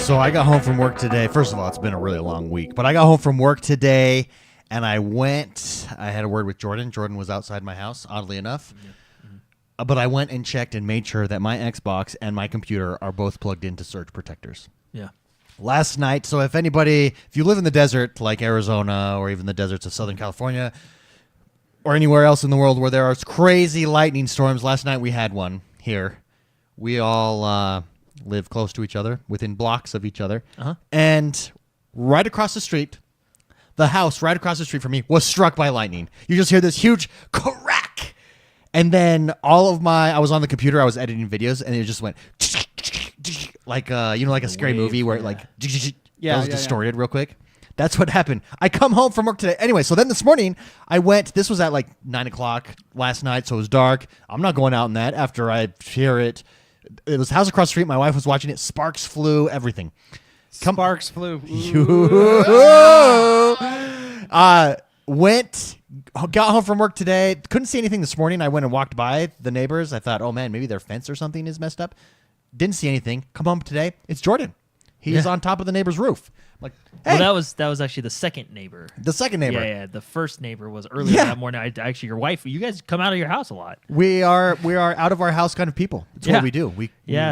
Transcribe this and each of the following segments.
So I got home from work today. First of all, it's been a really long week, but I got home from work today and I had a word with Jordan. Jordan was outside my house, oddly enough. Yeah. Mm-hmm. But I went and checked and made sure that my Xbox and my computer are both plugged into surge protectors. Yeah. Last night, so if you live in the desert like Arizona or even the deserts of Southern California or anywhere else in the world where there are crazy lightning storms, last night we had one here. We all live close to each other, within blocks of each other. Uh-huh. And right across the street, the house right across the street from me was struck by lightning. You just hear this huge crack. And then I was on the computer, I was editing videos, and it just went like like a scary movie where it was distorted real quick. That's what happened. I come home from work today. Anyway, so then this morning this was at like 9 o'clock last night, so it was dark. I'm not going out in that after I hear it. It was house across the street. My wife was watching it. Sparks flew, everything. Sparks flew. Got home from work today. Couldn't see anything this morning. I went and walked by the neighbors. I thought, oh man, maybe their fence or something is messed up. Didn't see anything. Come home today. It's Jordan. He's on top of the neighbor's roof. I'm like, hey. Well, that was actually the second neighbor. The second neighbor. Yeah. The first neighbor was earlier that morning. Actually, your wife. You guys come out of your house a lot. We are out of our house kind of people. It's what we do.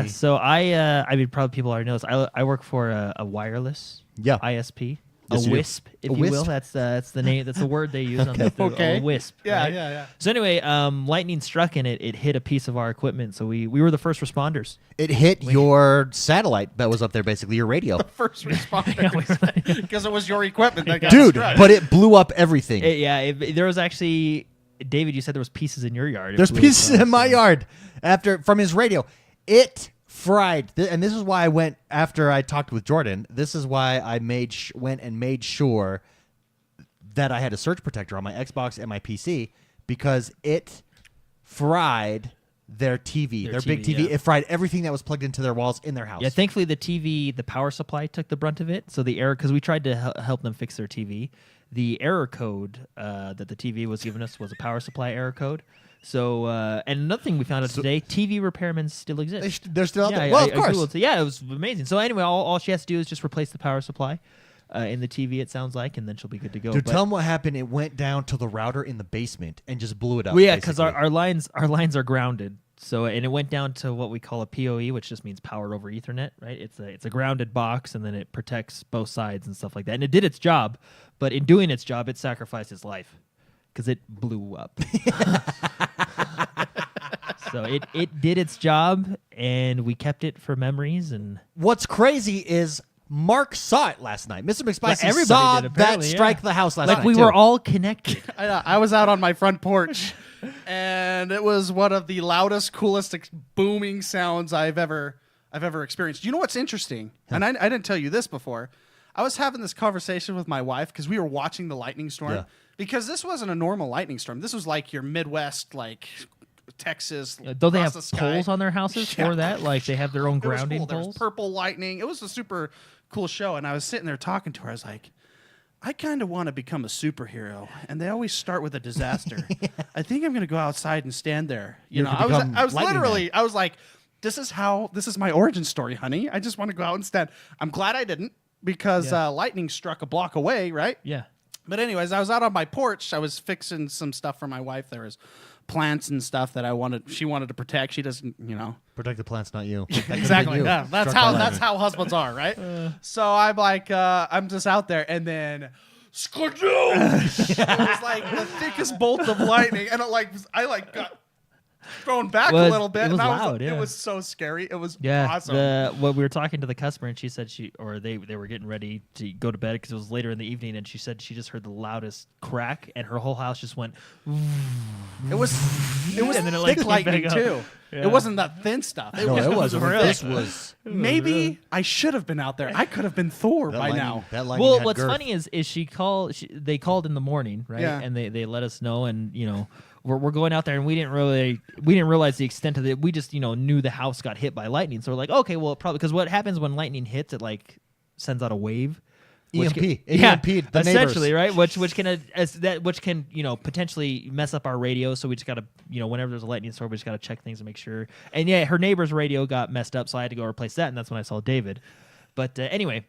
So I mean, probably people already know this. I work for a wireless ISP. Yes, a WISP, if you will. That's the name. That's the word they use on the a WISP. Yeah, right? yeah. So anyway, lightning struck and it hit a piece of our equipment. So we were the first responders. It hit your satellite that was up there, basically your radio. The first responders, because it was your equipment that got Dude, struck. but it blew up everything. There was actually, David, you said there was pieces in your yard. There's pieces in my yard from his radio. It fried, and this is why I went after I talked with Jordan. This is why I went and made sure that I had a surge protector on my Xbox and my PC, because it fried their TV, their big TV. Yeah. It fried everything that was plugged into their walls in their house. Yeah, thankfully the power supply took the brunt of it. So the error, because we tried to help them fix their TV, the error code that the TV was giving us was a power supply error code. So, and another thing we found out today, TV repairmen still exist. They're still out there. Well, of course. It was amazing. So anyway, all she has to do is just replace the power supply in the TV, it sounds like, and then she'll be good to go. Dude, tell them what happened. It went down to the router in the basement and just blew it up. Well, yeah, because our lines are grounded. So, and it went down to what we call a PoE, which just means power over Ethernet, right? It's a grounded box, and then it protects both sides and stuff like that. And it did its job, but in doing its job, it sacrificed its life because it blew up. So it did its job, and we kept it for memories. And what's crazy is Mark saw it last night. Mr. McSpicy everybody saw did, that strike the house last night. Like we were all connected. I was out on my front porch, and it was one of the loudest, coolest, booming sounds I've ever experienced. You know what's interesting? And I didn't tell you this before. I was having this conversation with my wife because we were watching the lightning storm. Yeah. Because this wasn't a normal lightning storm. This was like your Midwest, like Texas. Don't they have poles on their houses for that? Like they have their own grounding cool. poles? There was purple lightning. It was a super cool show. And I was sitting there talking to her. I was like, I kind of want to become a superhero. And they always start with a disaster. I think I'm going to go outside and stand there. I was literally, I was like, this is my origin story, honey. I just want to go out and stand. I'm glad I didn't, because lightning struck a block away, right? Yeah. But anyways, I was out on my porch. I was fixing some stuff for my wife. There was plants and stuff that she wanted to protect. She doesn't, protect the plants, not you. Exactly. Yeah, that's how husbands are, right? So I'm like, I'm just out there, and then skadoo! It was like the thickest bolt of lightning, and I got thrown back a little bit. It was and loud. It was so scary. It was Yeah, awesome. we were talking to the customer, and she said they were getting ready to go to bed because it was later in the evening, and she said she just heard the loudest crack, and her whole house just went. It was and then it thick lightning too. Yeah. It wasn't that thin stuff. It wasn't. This was. Maybe I should have been out there. I could have been Thor by now. That lightning Well, had what's girth. funny is they called in the morning, right? Yeah. And they let us know, and we're going out there, and we didn't realize the extent of it. We just knew the house got hit by lightning, so we're like, okay, well, probably because what happens when lightning hits, it like sends out a wave. EMP, the essentially, neighbors. right? Which can potentially mess up our radio. So we just gotta whenever there's a lightning storm, we just gotta check things and make sure. And yeah, her neighbor's radio got messed up, so I had to go replace that, and that's when I saw David. But anyway.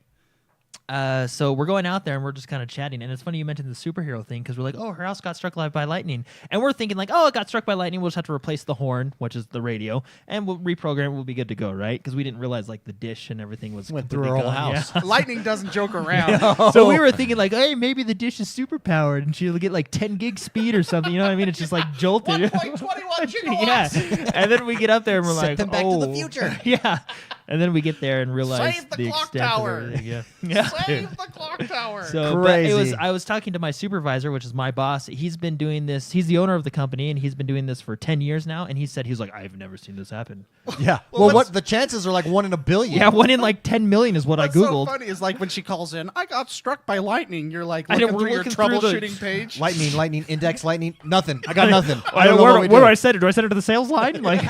So we're going out there and we're just kind of chatting, and it's funny you mentioned the superhero thing because we're like, oh, her house got struck by lightning, and we're thinking like, oh, it got struck by lightning, we'll just have to replace the horn, which is the radio, and we'll reprogram it, we'll be good to go, right? Because we didn't realize like the dish and everything was Went through completely her whole gone. house. Yeah. Lightning doesn't joke around. So we were thinking like, hey, maybe the dish is super powered and she'll get like 10 gig speed or something. You know what I mean? It's just like jolted. 1.21 gigawatts. Yeah. And then we get up there and we're Sent like, them back to the future. Yeah. And then we get there and realize Save the clock extent tower. of everything. Yeah. Yeah. Save the clock tower. So, but Crazy. I was talking to my supervisor, which is my boss. He's been doing this. He's the owner of the company, and he's been doing this for 10 years now. And he said he's like, I've never seen this happen. Yeah. Well, Well, what's- what the chances are like 1 in a billion. Yeah, 1 in like 10 million is what What's I googled. so funny is like when she calls in, I got struck by lightning. You're like I know, looking we're through your looking through the- troubleshooting page. Lightning, index, lightning, nothing. I got nothing. I don't know what where we do do. I send it? Do I send it to the sales line? Like,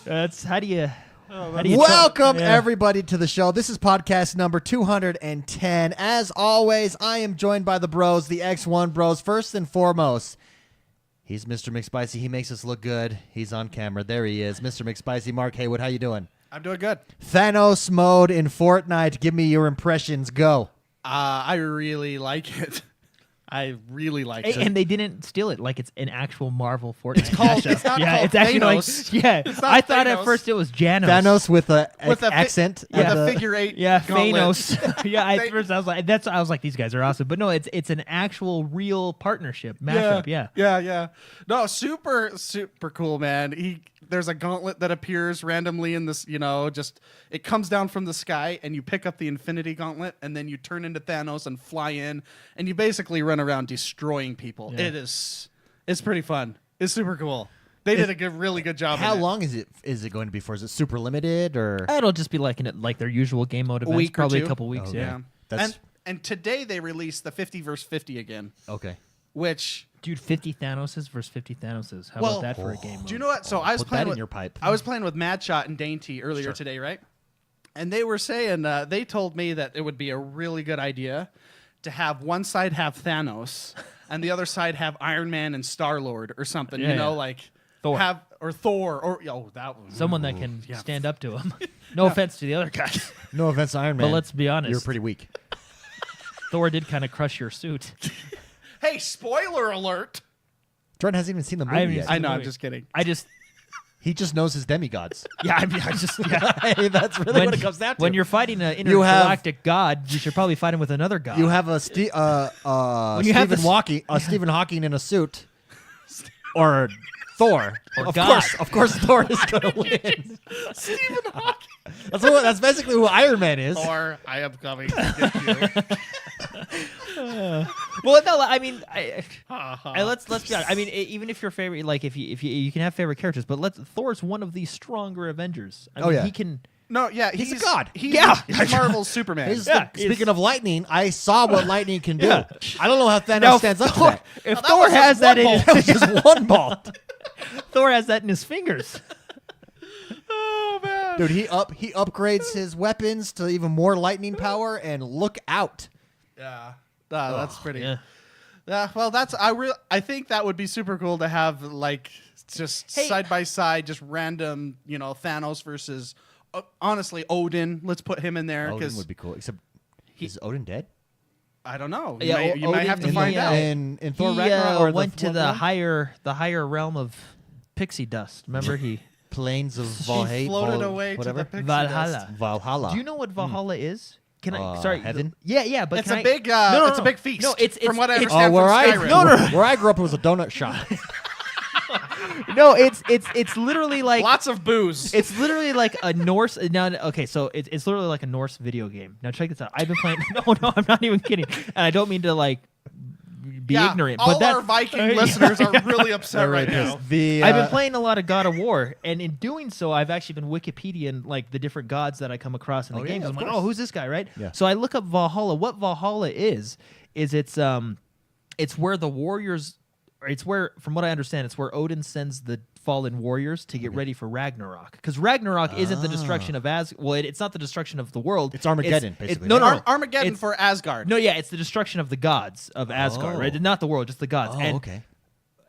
that's how do you? How do you Welcome, yeah. everybody, to the show. This is podcast number 210. As always, I am joined by the bros, the XoneBros. First and foremost, he's Mr. McSpicy. He makes us look good. He's on camera. There he is, Mr. McSpicy. Mark Haywood, how you doing? I'm doing good. Thanos mode in Fortnite. Give me your impressions. Go. I really like it. I really like it. And they didn't steal it like it's an actual Marvel Fortnite. It's called- mashup. it's not yeah, called it's actually Thanos. like yeah. It's not I thought at Thanos. first it was Janos. Thanos with a With a fi- accent. with at a the- figure eight. Yeah, gauntlet. Thanos. Yeah, at They- first I was like, these guys are awesome, but no, it's an actual real partnership mashup. Yeah. Yeah. No, super cool, man. There's a gauntlet that appears randomly in this, just it comes down from the sky and you pick up the Infinity Gauntlet and then you turn into Thanos and fly in and you basically run around destroying people. Yeah. It's pretty fun. It's super cool. They did a really good job. How in it. long is it going to be for? Is it super limited or? It'll just be like like their usual game mode events, week or probably two. a couple weeks. Okay. Yeah. That's And today they released the 50 versus 50 again, okay. which Dude, 50 Thanoses versus 50 Thanoses. How Well, about that for a game mode? do you know what? So I was Put playing that in with your pipe. I was playing with Madshot and Dainty earlier Sure. today, right? And they were saying they told me that it would be a really good idea to have one side have Thanos and the other side have Iron Man and Star-Lord or something. Yeah, yeah. Like Thor. or Thor or that one. Someone that can Yeah. stand up to him. No offense to the other guys. No offense to Iron Man. But let's be honest. You're pretty weak. Thor did kind of crush your suit. Hey, spoiler alert! Jordan hasn't even seen the I movie haven't yet. seen I know, the I'm movie. just kidding. I just, He just knows his demigods. yeah, I mean, I just, yeah. Hey, that's really what it comes down to. When you're fighting an You have- intergalactic god, you should probably fight him with another god. you have a you have Stephen this- Stephen Hawking in a suit, or Thor. Or of God. course, Thor is going to win. Stephen Hawking. That's basically who Iron Man is. Or I am coming to get you. Well, no, I mean, Ha, let's be honest. I mean, even if your favorite, like, if you can have favorite characters, but Thor's one of the stronger Avengers. I Oh, mean, yeah. he can. No, yeah, He's a god. He's Marvel's Superman. Yeah. Speaking of lightning, I saw what lightning can do. Yeah. I don't know how Thanos Now, stands up to Thor, that. if that Thor was has just that one in That was just one ball. Thor has that in his fingers. Oh man, Dude, he upgrades his weapons to even more lightning power, and look out. yeah, that's pretty. Yeah. Yeah, well, I think that would be super cool to have like just Hey. side by side, just random, Thanos versus honestly Odin. Let's put him in there Odin because would be cool. Except, is Odin dead? I don't know. Yeah, You might have to Odin find in out. In Thor He Ragnarok, or went to one the realm? higher realm of pixie dust. Remember he Plains of She Valhalla. floated away whatever. to the pixie Valhalla. dust. Valhalla. Do you know what Valhalla is? Can I? Uh, Sorry, heaven? Yeah, but It's can a I- big, No, no, it's no. a big feast. No, it's from what I it's- understand where from I Skyrim. where I grew up was a donut shop. No, it's literally like Lots of booze. it's literally like a Norse. Now, okay, so it's literally like a Norse video game. Now check this out. I've been playing. No, I'm not even kidding, and I don't mean to like be ignorant. All but that's, our Viking listeners are really upset right now. I've been playing a lot of God of War, and in doing so, I've actually been Wikipediaing like the different gods that I come across in the Oh, games. yeah, I'm of like, course. oh, who's this guy, right? Yeah. So I look up Valhalla. What Valhalla is it's where the warriors. It's where, from what I understand, it's where Odin sends the fallen warriors to get ready for Ragnarok. Because Ragnarok isn't the destruction of it's not the destruction of the world. It's Armageddon, basically, No, right? no, no. Armageddon It's- for Asgard. No, yeah, it's the destruction of the gods of Asgard, Oh. right? Not the world, just the gods. Oh, and okay.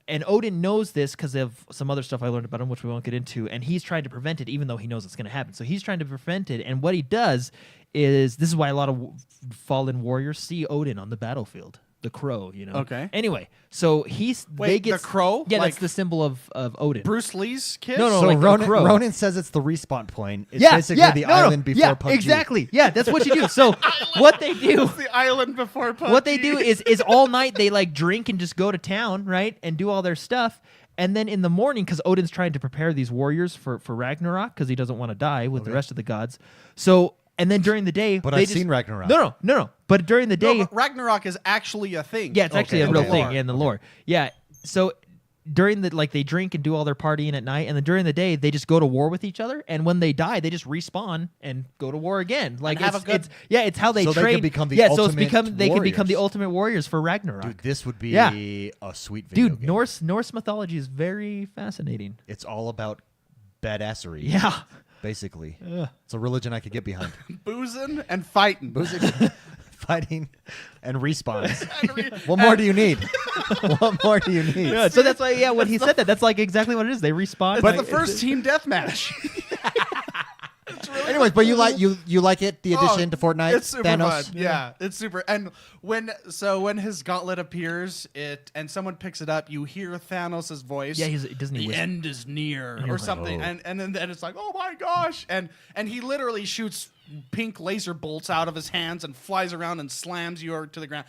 and Odin knows this because of some other stuff I learned about him, which we won't get into, and he's trying to prevent it, even though he knows it's going to happen. So he's trying to prevent it, and what he does is, this is why a lot of fallen warriors see Odin on the battlefield. The crow, Okay. Anyway, so they get the crow? Yeah, Like that's the symbol of Odin. Bruce Lee's kid? No, So like the crow. Ronan says it's the respawn point. It's basically the island before yeah, PUBG. exactly. Yeah, that's what you do. So what they do, It's the island before PUBG. what they do is all night they like drink and just go to town, right, and do all their stuff. And then in the morning, because Odin's trying to prepare these warriors for Ragnarok, because he doesn't want to die with the rest of the gods. So. And then during the day, But they I've seen Ragnarok. No. But during the day, No, but Ragnarok is actually a thing. yeah, it's actually a Okay, real okay. thing in the lore. Yeah. So during the they drink and do all their partying at night, and then during the day they just go to war with each other. And when they die, they just respawn and go to war again. Like have it's, a good- it's how they So they train. can become the yeah, so ultimate they can become the warriors. ultimate warriors for Ragnarok. Dude, this would be Yeah. a sweet video Dude, game. Norse mythology is very fascinating. It's all about badassery. Yeah. Basically. It's a religion I could get behind. Boozing and fighting. Fighting and respawns. What more do you need? What more do you need? Yeah, so that's why, when he said that, that's like exactly what it is. They respawn. It's like, the first team deathmatch. Anyways, but you like it, the addition to Fortnite? It's super Thanos? fun. Yeah, it's super. And when his gauntlet appears, and someone picks it up, you hear Thanos' voice. Yeah, doesn't he the whisper? end is near, or like, something. oh. And then it's like, oh my gosh, and he literally shoots pink laser bolts out of his hands and flies around and slams you to the ground.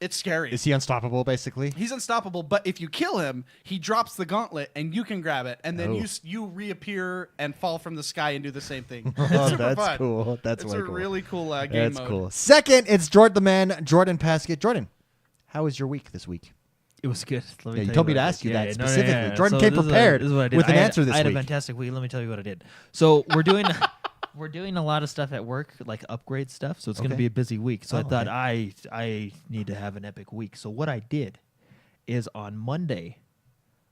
It's scary. Is he unstoppable, basically? He's unstoppable, but if you kill him, he drops the gauntlet and you can grab it, and then Oh. you reappear and fall from the sky and do the same thing. Oh, It's super that's fun. cool. That's it's way a cool. really cool game That's mode. cool. Second, it's Jordan the Man, Jordan Paskett. Jordan, how was your week this week? It was good. Let me Yeah, you tell told me what to I ask did. you that no, specifically. Jordan came this is prepared this is what I did. with an I had- answer this I had week. a fantastic week. Let me tell you what I did. So we're doing we're doing a lot of stuff at work, like upgrade stuff. So it's going to Okay. be a busy week. So Oh, I thought okay. I need to have an epic week. So what I did is on Monday,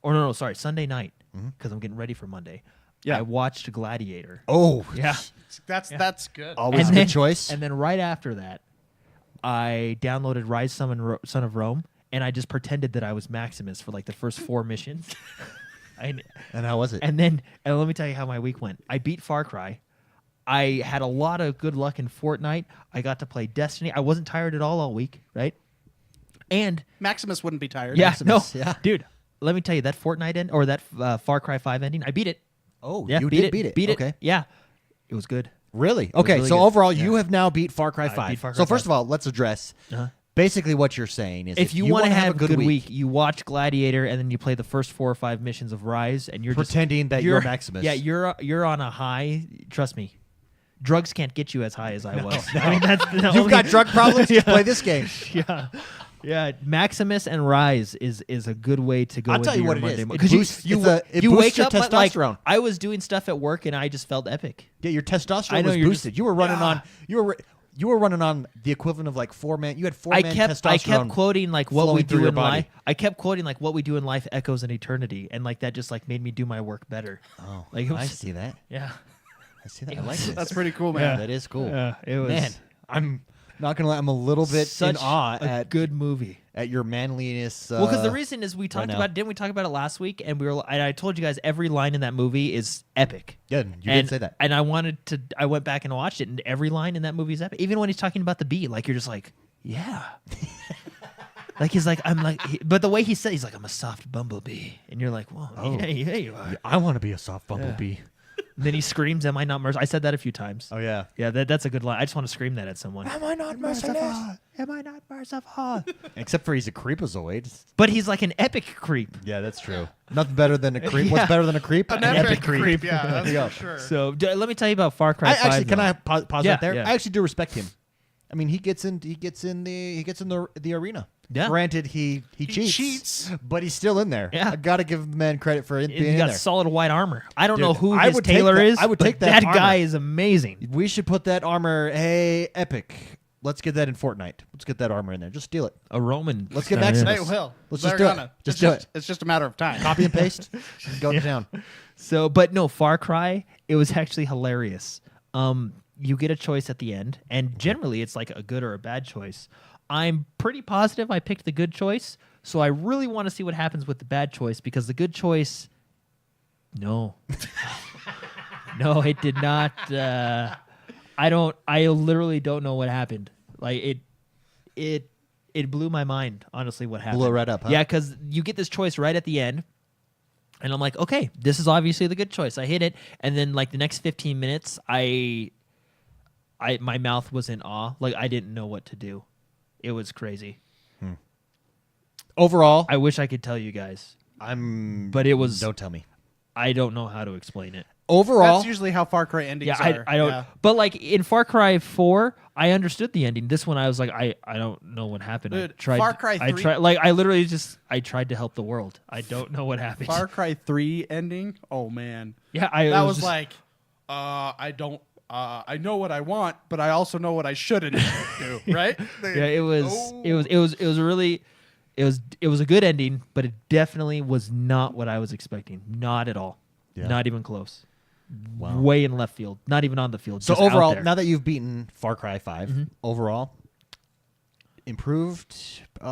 or no, sorry, Sunday night, because I'm getting ready for Monday. Yeah. I watched Gladiator. Oh, Yeah. That's good. always a then, good choice. And then right after that, I downloaded Rise Son of Rome, and I just pretended that I was Maximus for like the first 4 missions. And how was it? And let me tell you how my week went. I beat Far Cry. I had a lot of good luck in Fortnite. I got to play Destiny. I wasn't tired at all week, right? And Maximus wouldn't be tired. yeah, Maximus, no, yeah. dude, let me tell you that Fortnite end or that Far Cry 5 ending. I beat it. Oh, Yeah, you beat did it. beat it. Beat it. Okay. Yeah, it was good. Really? Okay, really so good. overall, Yeah. you have now beat Far Cry I 5. beat Far Cry So first 5. of all, let's address Uh-huh. basically what you're saying is If you want to wanna have a good week, you watch Gladiator and then you play the first 4 or 5 missions of Rise, and you're Pretending that you're Maximus. Yeah, you're on a high. Trust me, drugs can't get you as high as I was. I mean, that's the You've only- got drug problems? Just play this game. yeah. Yeah, Maximus and Rise is a good way to go. I'll tell into you what your it is. Monday It because boosts- you it you boosts wake your up like testosterone. I was doing stuff at work and I just felt epic. Yeah, your I testosterone know was you're boosted. just- You were running Yeah. on you were running on the equivalent of like 4-man. You had 4-man I kept testosterone. quoting like what we flowing through do your in body. life. I kept quoting like what we do in life echoes in eternity, and like that just like made me do my work better. Oh, Like, it was- I see that. Yeah, I see that. It I like was- this. That's pretty cool, man. Yeah. That is cool. it was Man, I'm not gonna lie. I'm a little bit such in awe a at good movie. at your manliness. Well, because the reason is we talked now. about didn't we talk about it last week, and I told you guys every line in that movie is epic. Yeah, you did say that. And I went back and watched it, and every line in that movie is epic. Even when he's talking about the bee, like you're just like, yeah. Like he's like, but the way he said, he's like, I'm a soft bumblebee, and you're like, well, Oh. yeah, you are. I want to be a soft bumblebee. And then he screams, "Am I not merciful?" I said that a few times. Oh yeah. Yeah, that's a good line. I just want to scream that at someone. Am I not merciful? Am I not merciful? Except for he's a creepazoid. But he's like an epic creep. Yeah, that's true. Nothing better than a creep. Yeah. What's better than a creep? An epic creep. Yeah, that's There you for go. sure. So let me tell you about Far Cry I 5. actually can though. I pause Yeah, right there? yeah. I actually do respect him. I mean, he gets in the arena. Yeah. Granted, he cheats, but he's still in there. Yeah. I gotta give the man credit for being He in got there. solid white armor. I don't Dude, know who I his would take tailor that- is. I would but take that guy armor. is amazing. We should put that armor. Hey, Epic. Let's get that in Fortnite. Let's get that armor in there. Just steal it. A Roman. Let's get Yeah. Maximus. Hey, Will. Let's they're just do it. gonna. Just It's do it. It's just a matter of time. Copy and paste. Go to town. So, but no, Far Cry, it was actually hilarious. You get a choice at the end, and generally it's like a good or a bad choice. I'm pretty positive I picked the good choice, So I really want to see what happens with the bad choice because the good choice, no, no, it did not. I literally don't know what happened. Like it blew my mind. Honestly, what happened? Blew it right up, huh? Yeah, because you get this choice right at the end. And I'm like, okay, this is obviously the good choice. I hit it, and then like the next 15 minutes, my mouth was in awe. Like I didn't know what to do. It was crazy. Overall, I wish I could tell you guys, but it was. Don't tell me. I don't know how to explain it. Overall, That's usually how Far Cry endings Yeah, are. I don't. Yeah. But like in Far Cry 4, I understood the ending. This one, I was like, I don't know what happened. Dude, I tried. Far Cry I 3 tried. Like I literally I tried to help the world. I don't know what happened. Far Cry 3 ending. Oh man, Yeah, that was just, like, I don't. I know what I want, but I also know what I shouldn't do. Right? Yeah, it was. Oh. It was really. It was a good ending, but it definitely was not what I was expecting. Not at all. Yeah. Not even close. Wow. Way in left field. Not even on the field. So just out overall, there. now that you've beaten Far Cry 5, overall, improved. Did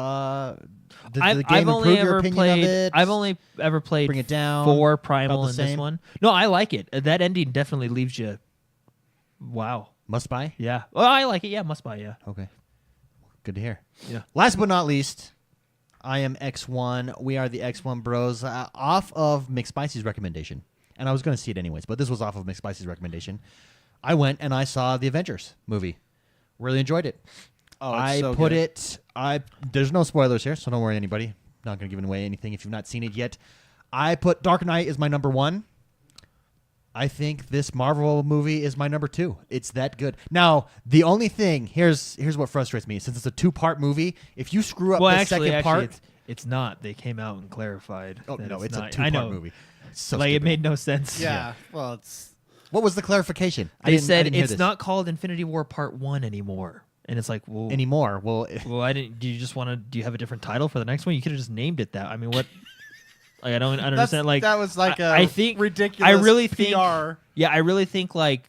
the game I've only improve your ever opinion played. of it? I've only ever played Bring it down, 4 Primal about in the this same? one. No, I like it. That ending definitely leaves you. Wow. Must buy. Yeah. Well, I like it. Yeah, must buy. Yeah. Okay, good to hear. Yeah. Last but not least, I am X1. We are the X1 Bros. Off of McSpicy's recommendation, and I was going to see it anyways, but this was off of McSpicy's recommendation. I went and I saw the Avengers movie. Really enjoyed it. Oh, it's I so put good. it. There's no spoilers here, so don't worry, anybody. Not going to give away anything if you've not seen it yet. I put Dark Knight as my number 1. I think this Marvel movie is my number 2. It's that good. Now, the only thing here's what frustrates me. Since it's a 2-part movie, if you screw up Well, the actually, second part, it's not. They came out and clarified. oh that no, it's not. a I 2-part know. movie. So Like it stupid. made no sense. Yeah. Well, it's. What was the clarification? I They didn't said hear it's this. not called Infinity War Part 1 anymore, and it's like, well, anymore. Well, well, I didn't. Do you just want to? Do you have a different title for the next one? You could have just named it that. I mean, what? Like I don't understand. Like that was like I think ridiculous. I really think. PR. Yeah, I really think like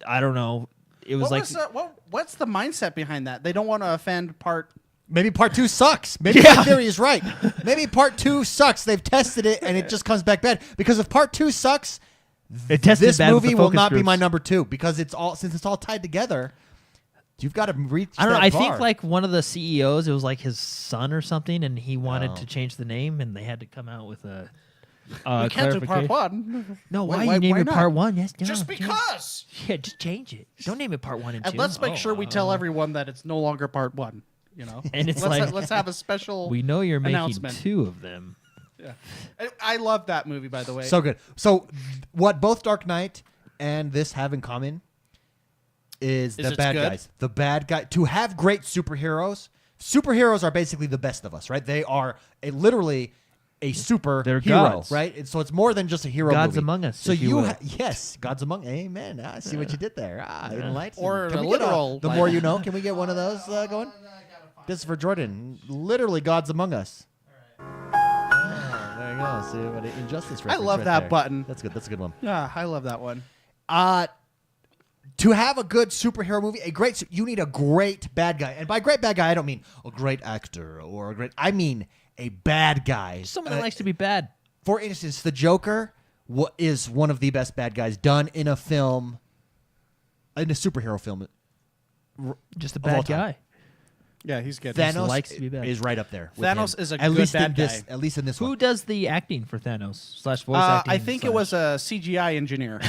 I don't know. It was What's the mindset behind that? They don't want to offend part. maybe part 2 sucks. Maybe Yeah. my theory is right. Maybe part 2 sucks. They've tested it and it just comes back bad. Because if part 2 sucks, It tested this bad with the movie will focus not be groups. my number 2 because it's all tied together. You've got to reach. I don't know. that I bar. think like one of the CEOs, it was like his son or something, and he wanted Oh. to change the name, and they had to come out with a We can't do clarification. part 1. No, Why- why, why- you name why it not? Part 1? Yes, no, Just change- because. Yeah, just change it. Don't name it Part 1 and 2. And let's make sure we tell Oh. everyone that it's no longer part 1. You know, And it's let's, like- let's have a special. We know you're making announcement. 2 of them. Yeah. I love that movie, by the way. So good. So what both Dark Knight and this have in common is the it's bad good? guys. The bad guy to have great superheroes. Superheroes are basically the best of us, right? They are literally a super They're hero, gods. right? And so it's more than just a hero Gods movie. among us, So if you will. yes, gods among. Amen. I see what you did there. Enlightened. Or Can a we get literal, the like- more you know. Can we get one of those going? This is for Jordan. Literally, gods among us. Oh, there you go. See what an injustice. I reference love right that there. button. That's good. That's a good one. Yeah, I love that one. To have a good superhero movie, you need a great bad guy. And by great bad guy, I don't mean a great actor or a great. I mean a bad guy. Someone that likes to be bad. For instance, the Joker is one of the best bad guys done in a film, in a superhero film. Just a Of all bad time. guy. Yeah, he's good. Thanos likes to be bad. is right up there. with Thanos him. is a at good least bad in this, guy. At least in this Who one. does the acting for Thanos / voice acting? I think it was a CGI engineer.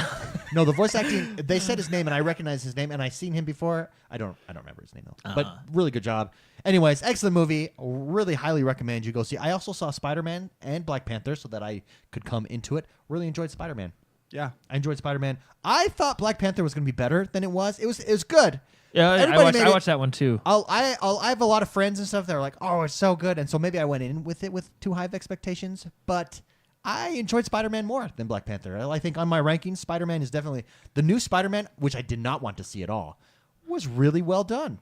No, the voice acting. They said his name, and I recognize his name, and I've seen him before. I don't remember his name though. But really good job. Anyways, excellent movie. Really highly recommend you go see. I also saw Spider-Man and Black Panther, so that I could come into it. Really enjoyed Spider-Man. Yeah. I enjoyed Spider-Man. I thought Black Panther was going to be better than it was. It was good. Yeah, Everybody made I it- watched that one too. I have a lot of friends and stuff that are like, oh, it's so good, and so maybe I went in with it with too high of expectations, but I enjoyed Spider-Man more than Black Panther. I think on my rankings, Spider-Man is definitely the new Spider-Man, which I did not want to see at all, was really well done.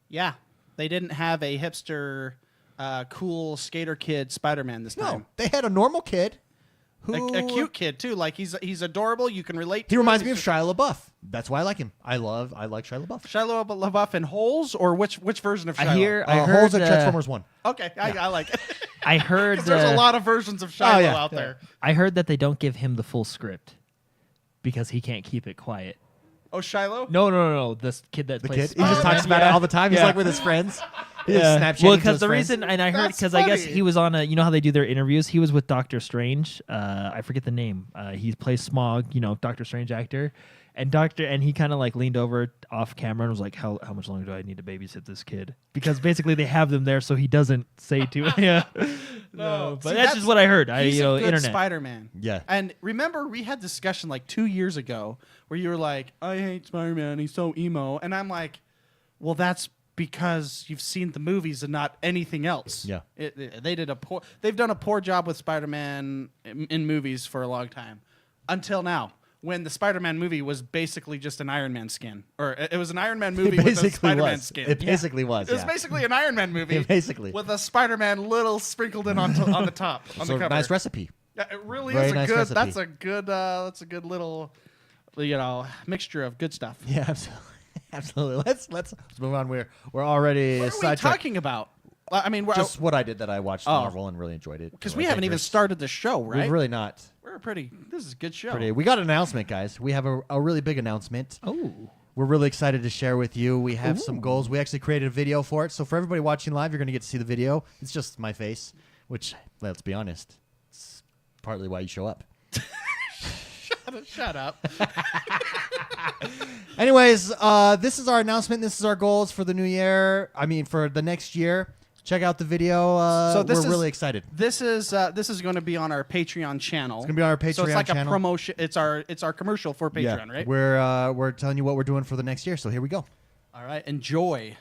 Yeah. They didn't have a hipster, cool skater kid Spider-Man this No, time. they had a normal kid who A cute kid too. Like he's adorable. You can relate. He to reminds him. me of Shia LaBeouf. That's why I like him. I like Shia LaBeouf. Shia LaBeouf in Holes, or which version of Shia? I heard Holes at Transformers 1. Okay, I like it. I heard 'Cause there's a lot of versions of Shia out there. I heard that they don't give him the full script because he can't keep it quiet. Oh, Shiloh? No. This kid that The plays kid, he just talks about it all the time. He's Yeah. like with his friends. He just Snapchatting Well, to because his the friends. reason, and I heard That's because I guess funny. he was on you know how they do their interviews. He was with Doctor Strange. I forget the name. He plays Smog. Doctor Strange actor, and he kind of like leaned over off camera and was like, "How much longer do I need to babysit this kid?" Because basically they have them there so he doesn't say too. Yeah, no, but See, that's just what I heard. He's a good Internet. Spider-Man. Yeah. And remember, we had discussion like 2 years ago where you were like, "I hate Spider-Man. He's so emo," and I'm like, "Well, that's because you've seen the movies and not anything else." Yeah. They've done a poor job with Spider-Man in movies for a long time, until now, when the Spider-Man movie was basically just an Iron Man skin, or it was an Iron Man movie with a Spider-Man skin. It basically was. It was basically an Iron Man movie, Basically. with a Spider-Man little sprinkled in on the top on So the cover. nice recipe. Yeah, it really Very is a nice good. recipe. That's a good little, mixture of good stuff. Yeah, absolutely. Let's move on. We're already What are we sidetracked. talking about? I mean, Just what I did that I watched Marvel and really enjoyed it. because So we I haven't think even we're- started the show, right? We've really not. This is a good show. We got an announcement, guys. We have a really big announcement. Oh, We're really excited to share with you. We have some goals. We actually created a video for it. So for everybody watching live, you're going to get to see the video. It's just my face, which, let's be honest, it's partly why you show up. Shut up. Anyways, this is our announcement. This is our goals for the new year. I mean, for the next year. Check out the video. We're really excited. This is going to be on our Patreon channel. It's going to be on our Patreon So it's like channel. a promotion. It's our commercial for Patreon, right? We're telling you what we're doing for the next year. So here we go. All right. Enjoy.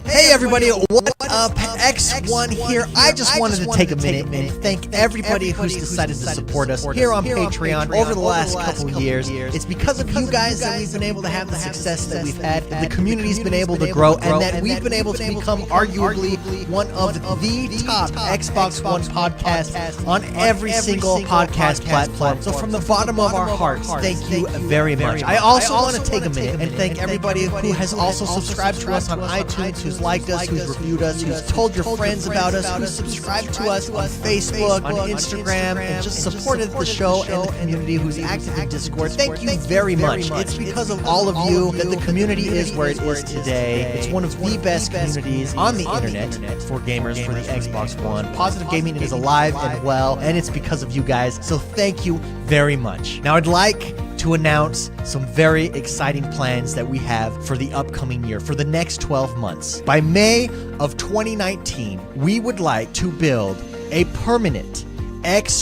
Hey everybody, what up? X1 here. I just wanted to take a minute and thank everybody who's decided to support us here on Patreon over the last couple years. It's because of you guys that we've been able to have the success that we've had, the community's been able to grow, and that we've been able to become arguably one of the top Xbox One podcasts on every single podcast platform. So from the bottom of our hearts, thank you very much. I also want to take a minute and thank everybody who has also subscribed to us on iTunes, who's liked us, who's reviewed us, who's told your friends about us, who's subscribed to us on Facebook, on Instagram, and just supported the show and the community, who's active in Discord. Thank you very much. It's because of all of you that the community is where it is today. It's one of the best communities on the internet for gamers for the Xbox One. Positive Gaming is alive and well, and it's because of you guys. So thank you very much. Now I'd like to announce some very exciting plans that we have for the upcoming year, for the next 12 months. By May of 2019, we would like to build a permanent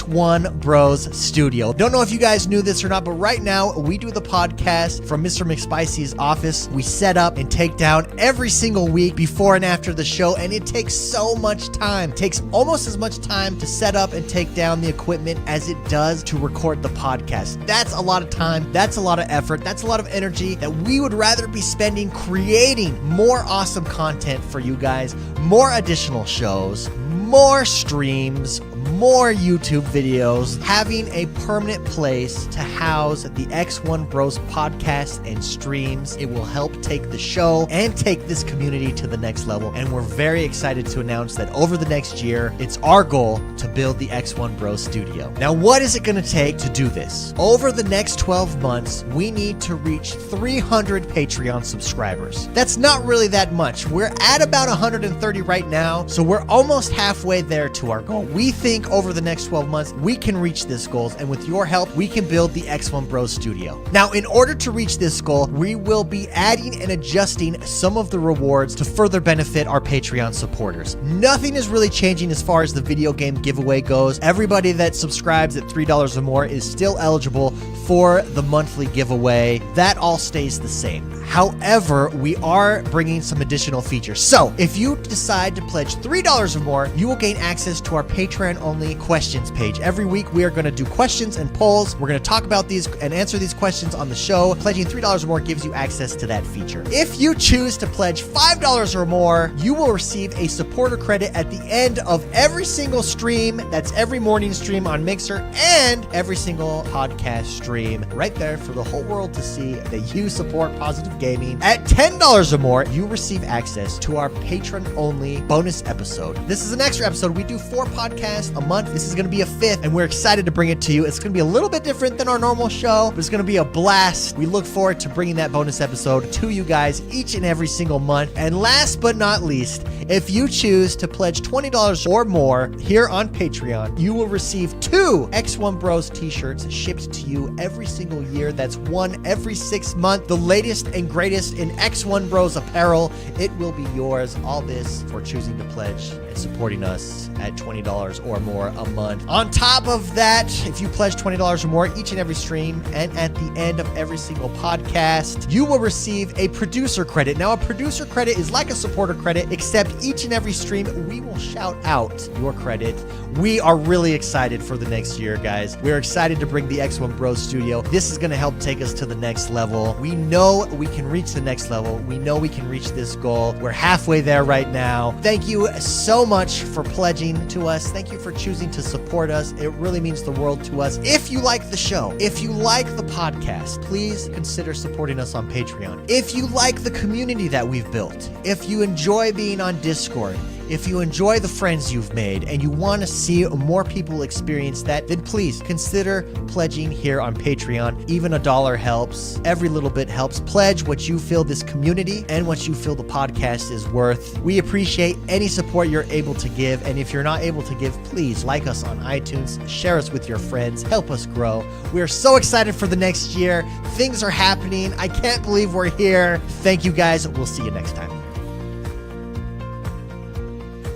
XoneBros studio. Don't know if you guys knew this or not, but right now we do the podcast from Mr. McSpicy's office. We set up and take down every single week before and after the show, and it takes so much time. It takes almost as much time to set up and take down the equipment as it does to record the podcast. That's a lot of time. That's a lot of effort. That's a lot of energy that we would rather be spending creating more awesome content for you guys, more additional shows, more streams, more YouTube videos, having a permanent place to house the XoneBros podcast and streams. It will help take the show and take this community to the next level. And we're very excited to announce that over the next year, it's our goal to build the XoneBros studio. Now, what is it going to take to do this? Over the next 12 months, we need to reach 300 Patreon subscribers. That's not really that much. We're at about 130 right now, so we're almost halfway there to our goal. We think over the next 12 months, we can reach this goal, and with your help, we can build the XoneBros studio. Now, in order to reach this goal, we will be adding and adjusting some of the rewards to further benefit our Patreon supporters. Nothing is really changing as far as the video game giveaway goes. Everybody that subscribes at $3 or more is still eligible for the monthly giveaway. That all stays the same. However, we are bringing some additional features. So, if you decide to pledge $3 or more, you will gain access to our Patreon-only Only questions page. Every week we are going to do questions and polls. We're going to talk about these and answer these questions on the show. Pledging $3 or more gives you access to that feature. If you choose to pledge $5 or more, you will receive a supporter credit at the end of every single stream. That's every morning stream on Mixer and every single podcast stream right there for the whole world to see that you support positive gaming. At $10 or more, you receive access to our patron-only bonus episode. This is an extra episode. We do 4 podcasts a month. This is going to be a 5th, and we're excited to bring it to you. It's going to be a little bit different than our normal show, but it's going to be a blast. We look forward to bringing that bonus episode to you guys each and every single month. And last but not least, if you choose to pledge $20 or more here on Patreon, you will receive 2 XoneBros t-shirts shipped to you every single year. That's one every 6 months. The latest and greatest in XoneBros apparel. It will be yours. All this for choosing to pledge and supporting us at $20 or more a month. On top of that, if you pledge $20 or more each and every stream and at the end of every single podcast, you will receive a producer credit. Now, a producer credit is like a supporter credit, except each and every stream we will shout out your credit. We are really excited for the next year, guys. We're excited to bring the XoneBros studio. This is going to help take us to the next level. We know we can reach the next level. We know we can reach this goal. We're halfway there right now. Thank you so much for pledging to us. Thank you for choosing to support us. It really means the world to us. If you like the show, if you like the podcast, please consider supporting us on Patreon. If you like the community that we've built, if you enjoy being on Discord, if you enjoy the friends you've made and you want to see more people experience that, then please consider pledging here on Patreon. Even $1 helps. Every little bit helps. Pledge what you feel this community and what you feel the podcast is worth. We appreciate any support you're able to give. And if you're not able to give, please like us on iTunes, share us with your friends, help us grow. We are so excited for the next year. Things are happening. I can't believe we're here. Thank you guys. We'll see you next time.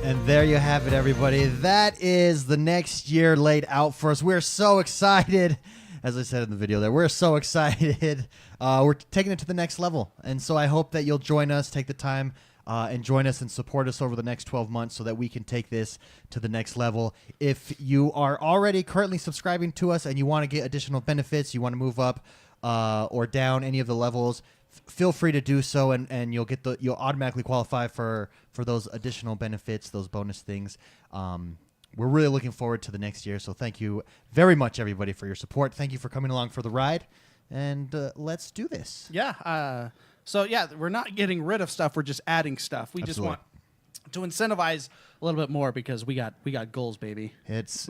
And there you have it, everybody. That is the next year laid out for us. We're so excited. As I said in the video there, we're so excited. We're taking it to the next level. And so I hope that you'll join us, take the time and join us and support us over the next 12 months so that we can take this to the next level. If you are already currently subscribing to us and you want to get additional benefits, you want to move up or down any of the levels, feel free to do so, and you'll automatically qualify for those additional benefits, those bonus things. We're really looking forward to the next year, so thank you very much, everybody, for your support. Thank you for coming along for the ride, and let's do this. Yeah. So yeah, we're not getting rid of stuff. We're just adding stuff. We Absolutely. just want to incentivize a little bit more because we got goals, baby. It's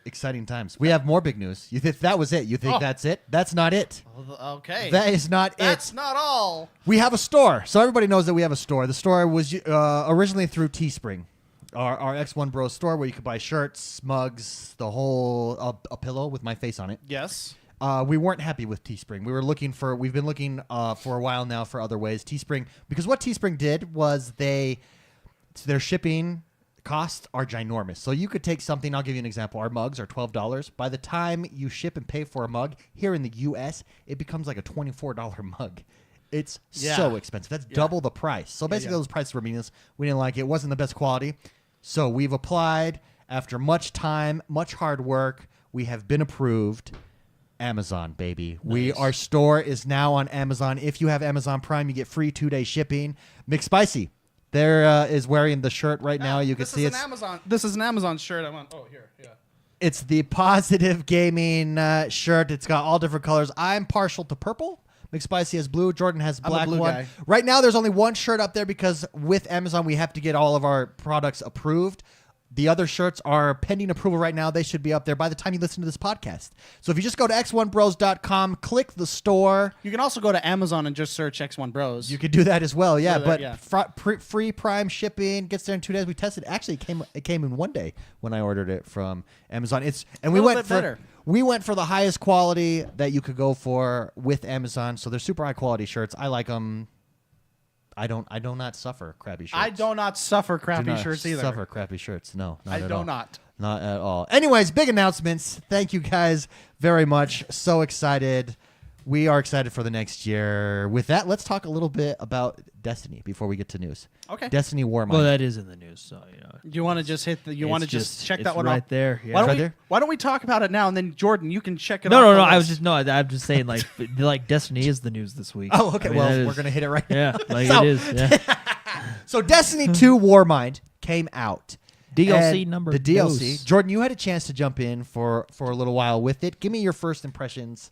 exciting times. We have more big news. You think that was it? You think that's it? That's not it. Okay. That is not That's it. not all. We have a store. So everybody knows that we have a store. The store was originally through Teespring, our XoneBros store, where you could buy shirts, mugs, the whole a pillow with my face on it. Yes. We weren't happy with Teespring. We've been looking for a while now for other ways. Teespring, because what Teespring did was their shipping costs are ginormous. So you could take something, I'll give you an example. Our mugs are $12. By the time you ship and pay for a mug here in the U.S., it becomes like a $24 mug. It's so expensive. That's double the price. So basically those prices were meaningless. We didn't like it. It wasn't the best quality. So we've applied after much time, much hard work. We have been approved. Amazon, baby. Nice. Our store is now on Amazon. If you have Amazon Prime, you get free 2-day shipping. McSpicy. There is wearing the shirt right now. You can see it's Amazon. This is an Amazon shirt. Here. Yeah. It's the Positive Gaming shirt. It's got all different colors. I'm partial to purple. McSpicy has blue. Jordan has I'm a black blue one. guy. Right now, there's only one shirt up there because with Amazon, we have to get all of our products approved. The other shirts are pending approval right now. They should be up there by the time you listen to this podcast. So if you just go to XoneBros.com, click the store. You can also go to Amazon and just search X1Bros. You could do that as well, yeah. Do that, But free Prime shipping gets there in 2 days. We tested. Actually, it came in 1 day when I ordered it from Amazon. We went for the highest quality that you could go for with Amazon. So they're super high quality shirts. I like them. I do not suffer crappy shirts. I do not suffer crappy Do not shirts either. Suffer crappy shirts. No, not I at do all. not. Not at all. Anyways, big announcements. Thank you guys very much. So excited. We are excited for the next year. With that, let's talk a little bit about Destiny before we get to news. Okay. Destiny Warmind. Well, that is in the news, so You want to just hit the? You want to just check that one right off? there. Yeah. Why don't we talk about it now, and then Jordan, you can check it. No, off no, the no. I was list. just I'm just saying like Destiny is the news this week. Oh, okay. I mean, that Well, is- we're going to hit it right now. Yeah, like So- it is. Yeah. So Destiny 2 Warmind came out. DLC And number the DLC. dos. Jordan, you had a chance to jump in for a little while with it. Give me your first impressions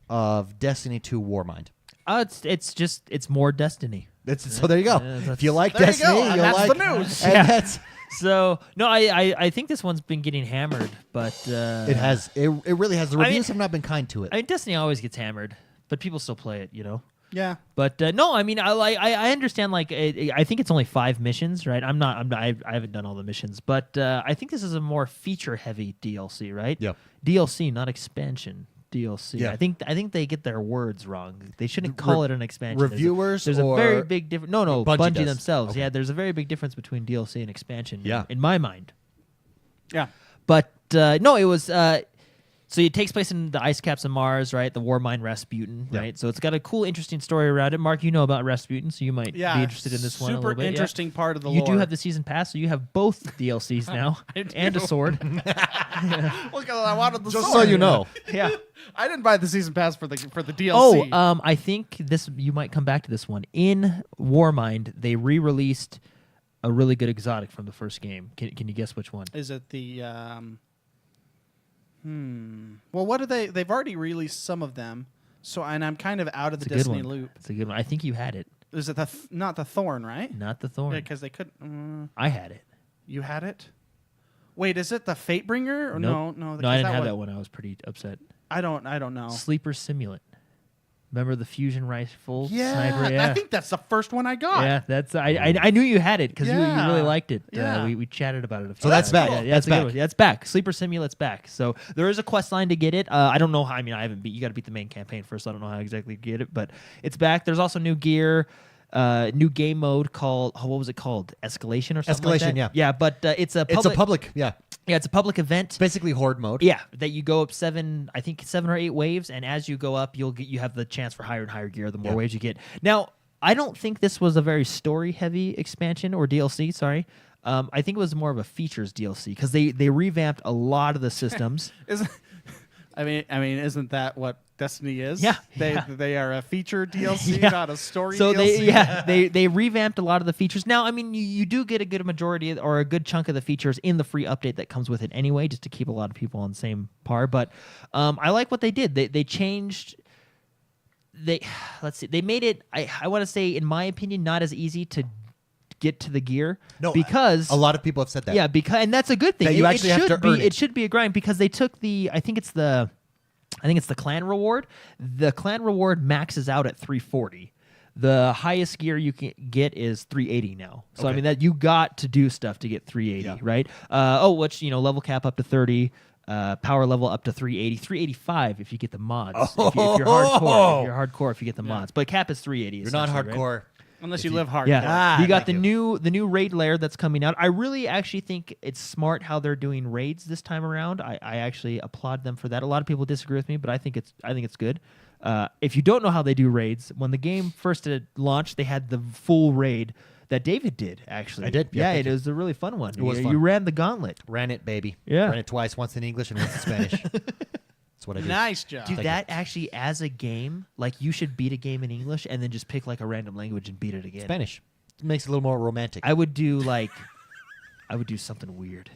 of Destiny 2 Warmind. It's more Destiny. So there you go. Yeah, if you like there you Destiny, go, and you'll that's like the news. And Yeah. that's So no, I think this one's been getting hammered, but it has. It really has. The I mean- reviews have not been kind to it. I mean, Destiny always gets hammered, but people still play it, you know. Yeah. But no, I mean, I understand. Like, I think it's only 5 missions, right? I haven't done all the missions, but I think this is a more feature-heavy DLC, right? Yeah. DLC, not expansion. DLC. Yeah. I think they get their words wrong. They shouldn't call it an expansion. reviewers there's a or very big difference. No, Bungie Bungie does? themselves. Okay. Yeah, there's a very big difference between DLC and expansion. Yeah. in my mind. Yeah. But no, it was. So it takes place in the ice caps of Mars, right? The Warmind Rasputin, Yeah. right? So it's got a cool, interesting story around it. Mark, you know about Rasputin, so you might Yeah. be interested in this one a Super little bit. yeah. interesting part of the You lore. do have the season pass, so you have both DLCs now I and a do. sword. Look, I wanted the Just sword. so you know. yeah. I didn't buy the season pass for the DLC. Oh, I think this. You might come back to this one. In Warmind, they re-released a really good exotic from the first game. Can you guess which one? Is it the? Well, what do they? They've already released some of them. So, and I'm kind of out of It's the a good Destiny one. loop. It's a good one. I think you had it, Is it not the Thorn, right? not the Thorn. Because they couldn't. I had it. You had it. Wait, is it the Fatebringer? Or Nope. no. No, I didn't have that one. I was pretty upset. I don't know. Sleeper Simulant. Remember the fusion rifle Yeah, sniper? I think that's the first one I got. Yeah, that's I knew you had it because you Yeah. really liked it. Yeah. We chatted about it. A few So that's times. back. Yeah, That's that's a good back. one. Yeah, it's back. Sleeper Simulant's back. So there is a quest line to get it. I don't know how. I mean, I haven't beat. You got to beat the main campaign first. So I don't know how exactly to get it, but it's back. There's also new gear. New game mode called what was it called? Escalation or something like Escalation, that? yeah. Yeah, but it's a public, It's a public. Yeah. yeah, it's a public event. It's basically horde mode. Yeah, that you go up 7 or 8 waves, and as you go up, you have the chance for higher and higher gear the more Yeah. waves you get. Now, I don't think this was a very story-heavy expansion or DLC. Sorry, I think it was more of a features DLC because they revamped a lot of the systems. Isn't I mean, isn't that what Destiny is? Yeah, They yeah. they are a feature DLC, Yeah. not a story So DLC. they revamped a lot of the features. Now, I mean, you do get a good majority or a good chunk of the features in the free update that comes with it anyway, just to keep a lot of people on the same par. But I like what they did. They changed. Let's see. They made it. I want to say, in my opinion, not as easy to get to the gear. No, because a lot of people have said that. yeah, and that's a good thing. That you It actually have should to be, earn it. It should be a grind because they took I think it's the clan reward. The clan reward maxes out at 340. The highest gear you can get is 380 now. So I Okay. mean that you got to do stuff to get 380, Yeah. right? Level cap up to 30. Power level up to 380, 385 if you get the mods. If you're hardcore, if you get the mods. But cap is 380. You're not essentially, right? hardcore. Unless you live hard. Yeah, you got thank the you. new raid layer that's coming out. I really actually think it's smart how they're doing raids this time around. I actually applaud them for that. A lot of people disagree with me, but I think it's good. If you don't know how they do raids, when the game first launched, they had the full raid that David did. Actually, I did. Yeah, Yeah, thank it you. was a really fun one. It was you, fun. you ran the gauntlet. Ran it, baby. Yeah. Ran it twice, once in English and once in Spanish. That's what I did. Nice job. Dude, Thank that actually, as a game, like you should beat a game in English and then just pick like a random language and beat it again. Spanish. It makes it a little more romantic. I would do something weird,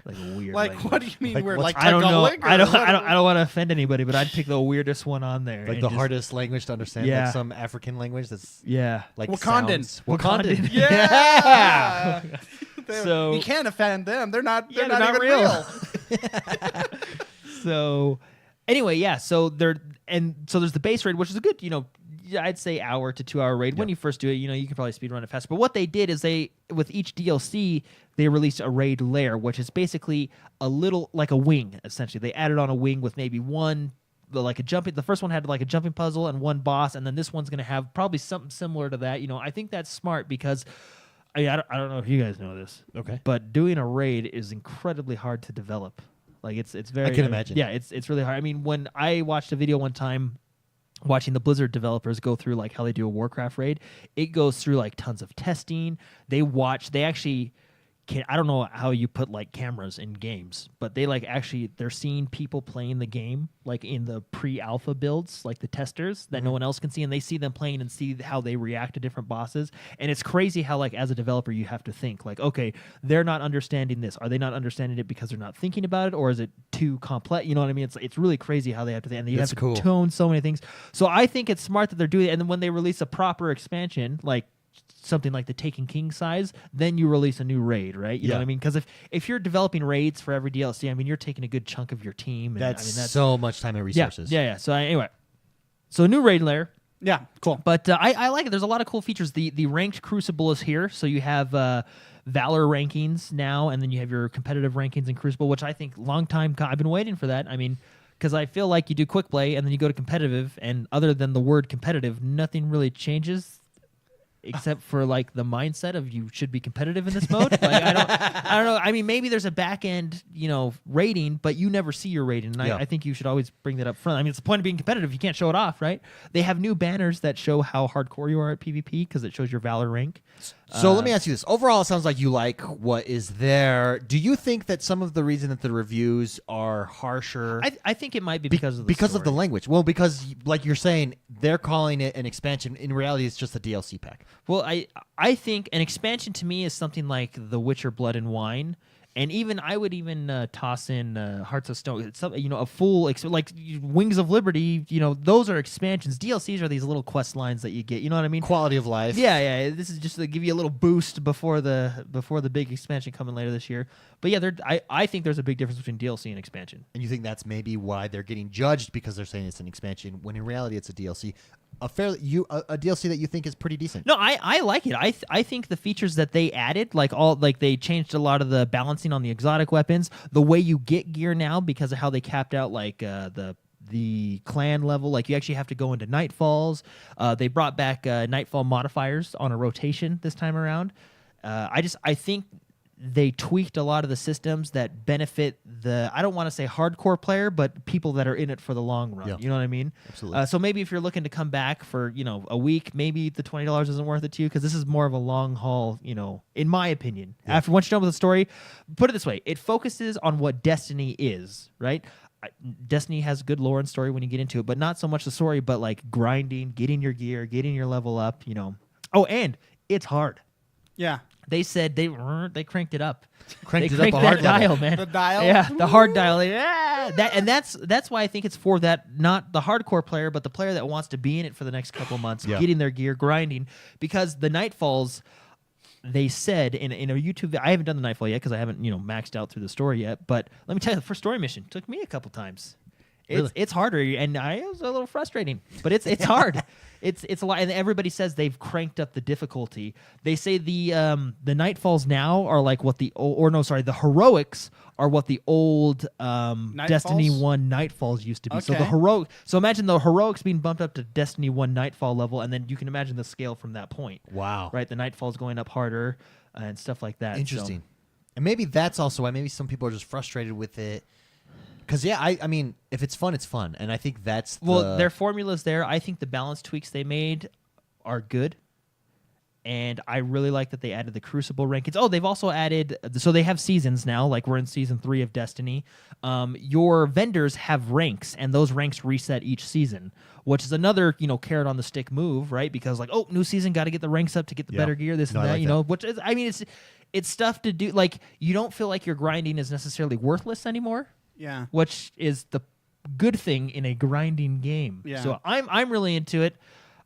like a weird. Like, language. what do you mean Like, we're what's- like I don't know. Tagalog, or I don't. what? I don't want to offend anybody, but I'd pick the weirdest one on there. like and the just- hardest language to understand. Yeah. Like some African language that's Yeah. like Wakandan. sounds. Wakandan. Yeah. So- you can't offend them. They're not. They're Yeah, not, they're even not real. So, anyway, yeah. So there's the base raid, which is a good, I'd say hour to 2 hour raid. When you first do it, you can probably speed run it faster. But what they did is with each DLC, they released a raid layer, which is basically a little like a wing. Essentially, they added on a wing with maybe the first one had like a jumping puzzle and one boss, and then this one's gonna have probably something similar to that. I think that's smart because I don't know if you guys know this, Okay. but doing a raid is incredibly hard to develop. Like it's very. I can imagine. Yeah, it's really hard. I mean, when I watched a video one time watching the Blizzard developers go through like how they do a Warcraft raid. It goes through like tons of testing. They actually I don't know how you put like cameras in games, but they like actually they're seeing people playing the game like in the pre-alpha builds, like the testers that no one else can see, and they see them playing and see how they react to different bosses. And it's crazy how like as a developer you have to think like, okay, they're not understanding this. Are they not understanding it because they're not thinking about it, or is it too complex? You know what I mean? It's really crazy how they have to think, and you That's have to cool. tone so many things. So I think it's smart that they're doing it. And then when they release a proper expansion, like something like the Taken King size, then you release a new raid, right? You know what I mean? Because if you're developing raids for every DLC, I mean, you're taking a good chunk of your team. And, That's, I mean, that's so much time and resources. Yeah. So anyway, so a new raid layer. Yeah, cool. But I like it. There's a lot of cool features. The ranked Crucible is here. So you have Valor rankings now, and then you have your competitive rankings in Crucible, which I think long time, I've been waiting for that. I mean, because I feel like you do quick play, and then you go to competitive, and other than the word competitive, nothing really changes. Except for like the mindset of you should be competitive in this mode. Like, I don't know. I mean, maybe there's a back end, rating, but you never see your rating. And I think you should always bring that up front. I mean, it's the point of being competitive. You can't show it off, right? They have new banners that show how hardcore you are at PvP because it shows your Valor rank. So let me ask you this. Overall, it sounds like you like what is there. Do you think that some of the reason that the reviews are harsher... I think it might be because of the of the story. language. Well, because, like you're saying, they're calling it an expansion. In reality, it's just a DLC pack. Well, I think an expansion to me is something like The Witcher Blood and Wine. And even I would even toss in Hearts of Stone. It's a full like Wings of Liberty. Those are expansions. DLCs are these little quest lines that you get. You know what I mean? Quality of life. Yeah. This is just to give you a little boost before the big expansion coming later this year. But yeah, I think there's a big difference between DLC and expansion. And you think that's maybe why they're getting judged because they're saying it's an expansion when in reality it's a DLC. A DLC that you think is pretty decent. No, I like it. I think the features that they added, they changed a lot of the balancing on the exotic weapons, the way you get gear now because of how they capped out the clan level. Like you actually have to go into Nightfalls. They brought back Nightfall modifiers on a rotation this time around. I think they tweaked a lot of the systems that benefit I don't want to say hardcore player, but people that are in it for the long run. Yeah. You know what I mean? Absolutely. So maybe if you're looking to come back for, a week, maybe the $20 isn't worth it to you because this is more of a long haul, in my opinion. Yeah. Once you're done with the story, put it this way, it focuses on what Destiny is, right? Destiny has good lore and story when you get into it, but not so much the story, but like grinding, getting your gear, getting your level up, Oh, and it's hard. Yeah. They said they cranked it up. Cranked They it up cranked a that hard level. dial, man. The dial? Yeah, the hard dial. Yeah, that's why I think it's for that, not the hardcore player, but the player that wants to be in it for the next couple months, Yeah. getting their gear, grinding. Because the Nightfalls, they said in a YouTube, I haven't done the Nightfall yet because I haven't maxed out through the story yet. But let me tell you, the first story mission took me a couple times. It's harder, and it was a little frustrating, but it's hard. It's a lot, and everybody says they've cranked up the difficulty. They say the Nightfalls now are like what the heroics are what the old Destiny 1 Nightfalls used to be. So Okay. So imagine the heroics being bumped up to Destiny 1 Nightfall level, and then you can imagine the scale from that point. Wow. Right, the Nightfalls going up harder and stuff like that. Interesting. And maybe that's also why maybe some people are just frustrated with it. Because, I mean, if it's fun, it's fun. And I think that's their formula's there. I think the balance tweaks they made are good. And I really like that they added the Crucible rankings. Oh, they've also added... So they have seasons now, like we're in Season 3 of Destiny. Your vendors have ranks, and those ranks reset each season, which is another, carrot on the stick move, right? Because, new season, got to get the ranks up to get the better gear, this and I that, like that. Which is... I mean, it's stuff to do... Like, you don't feel like your grinding is necessarily worthless anymore. Yeah. Which is the good thing in a grinding game. Yeah. So I'm really into it.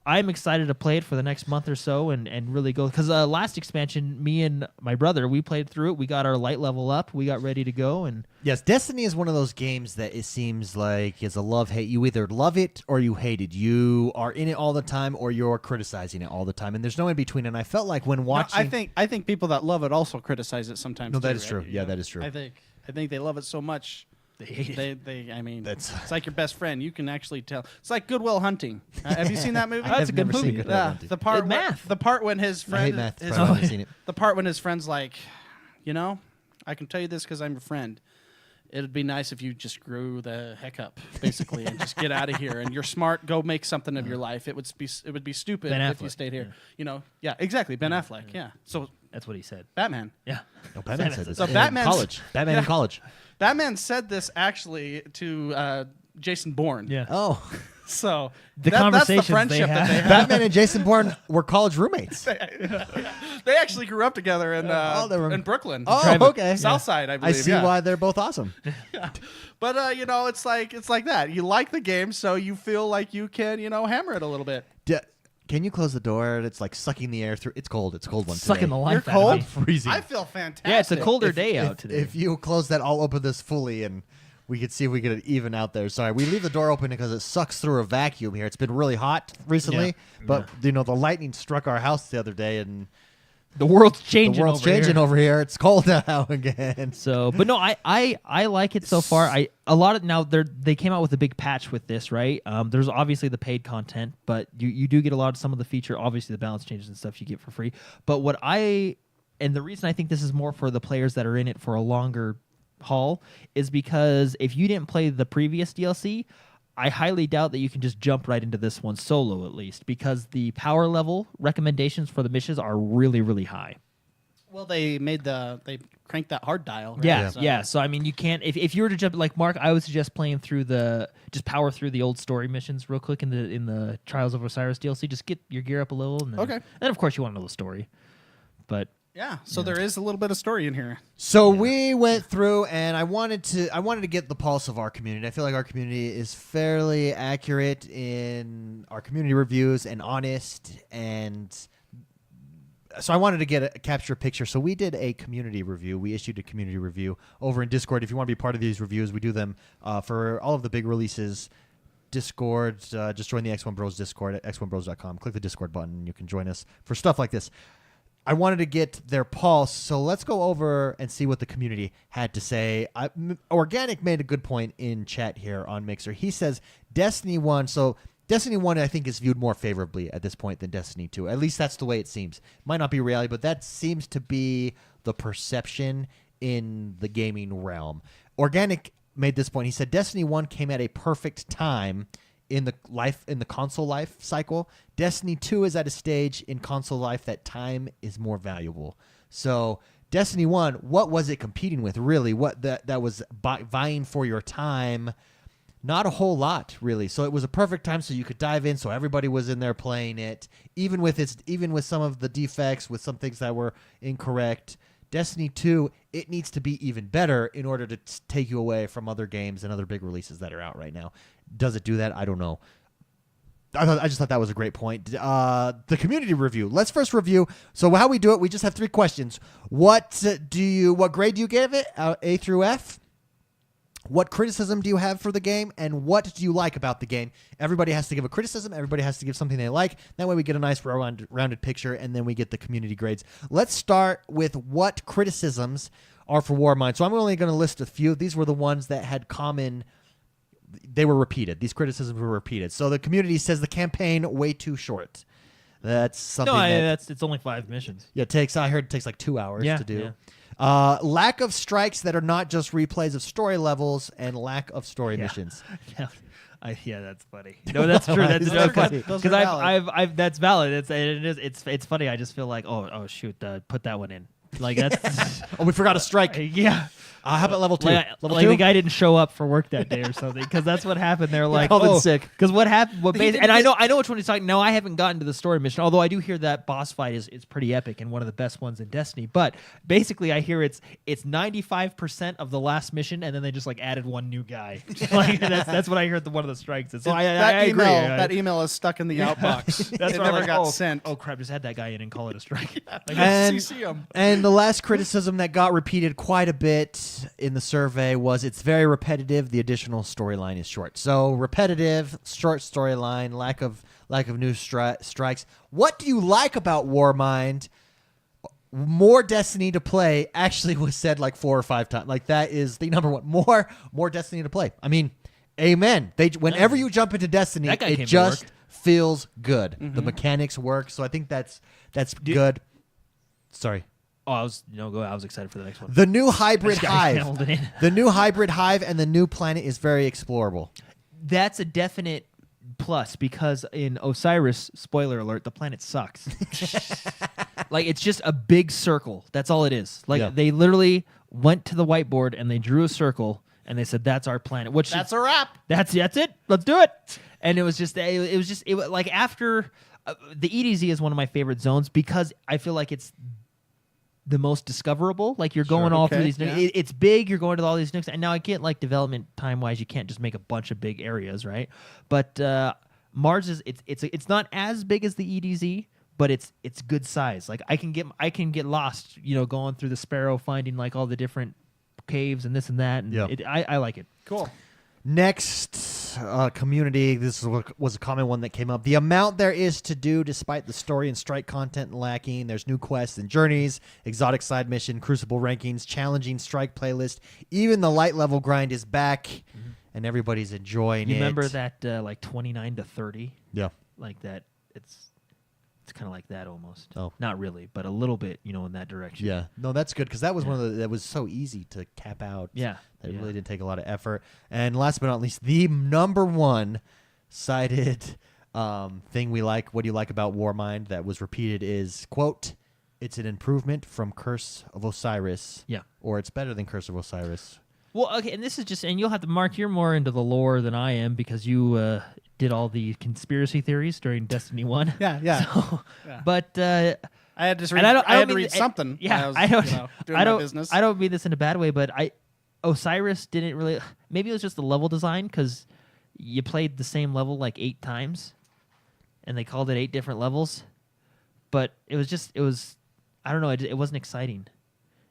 I'm excited to play it for the next month or so and really go. Because last expansion, me and my brother, we played through it. We got our light level up. We got ready to go. And Yes, Destiny is one of those games that it seems like is a love-hate. You either love it or you hate it. You are in it all the time or you're criticizing it all the time. And there's no in between. And I felt like when watching... No, I think people that love it also criticize it sometimes. No, that too, is right? true. Yeah, that is true. I think they love it so much. they hate it. They I mean, That's- it's like your best friend. You can actually tell. It's like Good Will Hunting. Have you seen that movie? That's a good never seen movie. Good Will Yeah, Hunting. the part It's math. The part when his friend I hate math. his- Probably haven't seen it. the part when his friend's like, I can tell you this because I'm your friend. it'd be nice if you just grew the heck up, basically, and just get out of here. And you're smart. Go make something of your life. It would be stupid Ben if you Affleck, stayed here. You know, yeah, exactly. Ben Affleck. Yeah. So That's what he said. Batman. Yeah. No, Batman said this. So in Batman's- college. Batman in college. Batman said this actually to Jason Bourne. Yeah. Oh, So The that's the conversations they friendship that they have. have. Batman and Jason Bourne were college roommates. They actually grew up together in they were- in Brooklyn. Oh, okay. Southside, I I believe. see yeah. why they're both awesome. But you know, it's like that. You like the game, so you feel like you can, hammer it a little bit. Can you close the door? It's like sucking the air through. It's cold. It's cold one today. Sucking the life You're out of cold? me. Freezing. I feel fantastic. Yeah, it's a colder If- day if- out today. If you close that, I'll open this fully and we could see if we get it even out there. Sorry, we leave the door open because it sucks through a vacuum here. It's been really hot recently, Yeah. but the lightning struck our house the other day and the world's changing. the world's over here. changing over here. It's cold now again. So, but no, I like it so far. They came out with a big patch with this, right? There's obviously the paid content, but you do get a lot of some of the feature. Obviously, the balance changes and stuff you get for free. But the reason I think this is more for the players that are in it for a longer haul is because if you didn't play the previous DLC, I highly doubt that you can just jump right into this one solo, at least, because the power level recommendations for the missions are really, really high. Well, they cranked that hard dial. Right? Yeah, So- yeah. So I mean, you can't if you were to jump like Mark, I would suggest playing through just power through the old story missions real quick in the Trials of Osiris DLC. Just get your gear up a little, and then, Okay. Then of course you want to know the story, but Yeah. So there is a little bit of story in here. So we went through, and I wanted to get the pulse of our community. I feel like our community is fairly accurate in our community reviews and honest, and so I wanted to capture a picture. So we did a community review. We issued a community review over in Discord. If you want to be part of these reviews, we do them for all of the big releases. Discord, just join the XoneBros Discord at XoneBros.com. Click the Discord button, and you can join us for stuff like this. I wanted to get their pulse, so let's go over and see what the community had to say. Organic made a good point in chat here on Mixer. He says Destiny 1, so Destiny 1 I think is viewed more favorably at this point than Destiny 2. At least that's the way it seems. Might not be reality, but that seems to be the perception in the gaming realm. Organic made this point. He said Destiny 1 came at a perfect time in the console life cycle. Destiny 2 is at a stage in console life that time is more valuable. So Destiny 1, what was it competing with really? What that was vying for your time? Not a whole lot really. So it was a perfect time so you could dive in, so everybody was in there playing it, even with some of the defects, with some things that were incorrect. Destiny 2, it needs to be even better in order to take you away from other games and other big releases that are out right now. Does it do that? I don't know. I just thought that was a great point. The community review. Let's first review. So how we do it, we just have 3 questions. What grade do you give it? A through F? What criticism do you have for the game, and what do you like about the game? Everybody has to give a criticism. Everybody has to give something they like. That way we get a nice rounded picture, and then we get the community grades. Let's start with what criticisms are for Warmind. So I'm only going to list a few. These were the ones that had common. They were repeated. These criticisms were repeated. So the community says the campaign way too short. That's something. It's only 5 missions. Yeah, I heard it takes like 2 hours to do. Yeah. Lack of strikes that are not just replays of story levels, and lack of story missions. Yeah, that's funny. No, that's true. That's Those are funny good. Those are because valid. I've that's valid. It's funny. I just feel like oh shoot, put that one in. Like that's Oh, we forgot a strike. yeah. How about level 2? Level Like 2? the guy didn't show up for work that day or something because that's what happened. They're like, called in sick. Because what happened? What He and didn't I know which one he's talking. No, I haven't gotten to the story mission. Although I do hear that boss fight is pretty epic and one of the best ones in Destiny. But basically, I hear it's 95% of the last mission, and then they just like added one new guy. Like that's what I heard. One of the strikes. So I agree. That email is stuck in the outbox. That's it why I'm never like, got sent. Oh crap! Just add that guy in and call it a strike. Like, And, CC 'em. and the last criticism that got repeated quite a bit in the survey was it's very repetitive. The additional storyline is short. So repetitive, short storyline, lack of new strikes. What do you like about Warmind? More Destiny to play actually was said like 4 or 5 times. Like that is the number one. More Destiny to play. I mean, amen. Whenever you jump into Destiny, That guy came it to just work. feels good. The mechanics work. So I think that's good. Sorry. Oh, I was excited for the next one. The new hybrid I just gotta hold hive. it in. The new hybrid hive and the new planet is very explorable. That's a definite plus because in Osiris, spoiler alert, the planet sucks. Like it's just a big circle. That's all it is. Like Yeah. they literally went to the whiteboard and they drew a circle and they said that's our planet. Which That's a wrap. That's it. Let's do it. And it was like after the EDZ is one of my favorite zones because I feel like it's the most discoverable. Like you're going all through Okay, these nooks. yeah. It's big. You're going to all these nooks. And now I get like development time wise, you can't just make a bunch of big areas, right? But Mars is it's not as big as the EDZ, but it's good size. Like I can get lost, going through the Sparrow, finding like all the different caves and this and that. And Yeah. I like it. Cool. Next, community. This was a common one that came up. The amount there is to do, despite the story and strike content lacking. There's new quests and journeys, exotic side mission, crucible rankings, challenging strike playlist. Even the light level grind is back, and everybody's enjoying You it. remember that like 29 to 30? Yeah. Like that. It's kind of like that almost. Oh. Not really, but a little bit, in that direction. Yeah. No, that's good because that was one of that was so easy to cap out. Yeah. That Yeah. really didn't take a lot of effort. And last but not least, the number one cited thing we like, what do you like about Warmind that was repeated is, quote, it's an improvement from Curse of Osiris. Yeah. Or it's better than Curse of Osiris. Well, okay, and this is just, and you'll have to, Mark, you're more into the lore than I am because you did all the conspiracy theories during Destiny 1. Yeah, yeah. So, Yeah. But I had to read, and I had to read something. Yeah, while I was, I don't. doing I my don't. business. I don't mean this in a bad way, but Osiris didn't really. Maybe it was just the level design because you played the same level like 8 times, and they called it 8 different levels. But it was. I don't know. It wasn't exciting.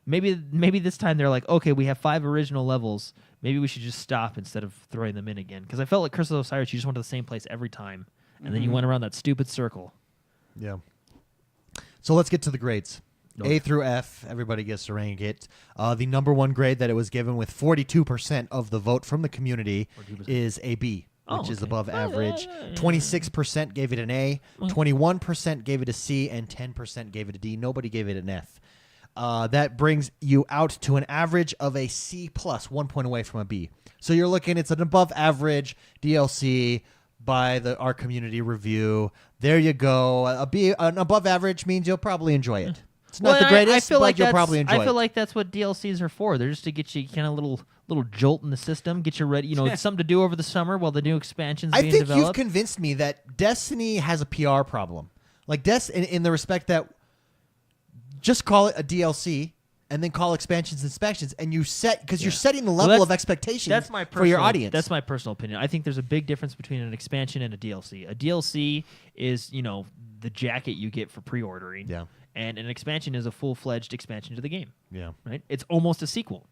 Maybe this time they're like, okay, we have 5 original levels. Maybe we should just stop instead of throwing them in again. Because I felt like Curse of Osiris, you just went to the same place every time, and then you went around that stupid circle. Yeah. So let's get to the grades. Okay. A through F, everybody gets to rank it. The number one grade that it was given with 42% of the vote from the community 42%. is a B, Oh, which is okay. above average. yeah. 26% gave it an A, 21% gave it a C, and 10% gave it a D. Nobody gave it an F. That brings you out to an average of a C plus, 1 point away from a B. So you're looking, it's an above average DLC by our community review. There you go. A B, an above average means you'll probably enjoy it. It's not the greatest, I feel but like you'll that's- probably enjoy I feel it. like that's what DLCs are for. They're just to get you kind of little jolt in the system, get you ready. Something to do over the summer while the new expansion's I being think developed. you've convinced me that Destiny has a PR problem. Like in the respect that just call it a DLC and then call expansions inspections, and you set because you're setting the level that's- of expectation That's my for your personal- audience. That's my personal opinion. I think there's a big difference between an expansion and a DLC. A DLC is, the jacket you get for pre-ordering. Yeah. And an expansion is a full-fledged expansion to the game. Yeah, Right? It's almost a sequel.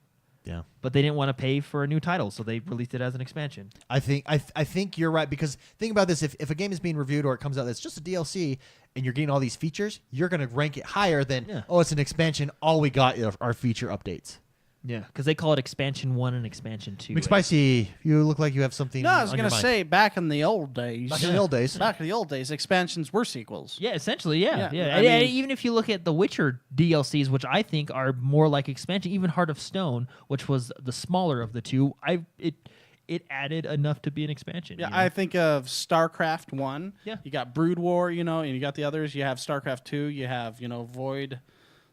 yeah. But they didn't want to pay for a new title, so they released it as an expansion. I think you're right because think about this: if a game is being reviewed or it comes out that's just a DLC and you're getting all these features, you're going to rank it higher than it's an expansion. All we got are feature updates. Yeah, because they call it Expansion 1 and Expansion 2. McSpicy, you look like you have something. No, I was on going your to mind. say back in the old days. Back in the old days. Back in the old days, expansions were sequels. Yeah, essentially, yeah. Yeah, I And mean- even if you look at the Witcher DLCs, which I think are more like expansion, even Heart of Stone, which was the smaller of the two, it added enough to be an expansion. Yeah, you know? I think of StarCraft 1. Yeah. You got Brood War, and you got the others. You have StarCraft 2. You have, Void,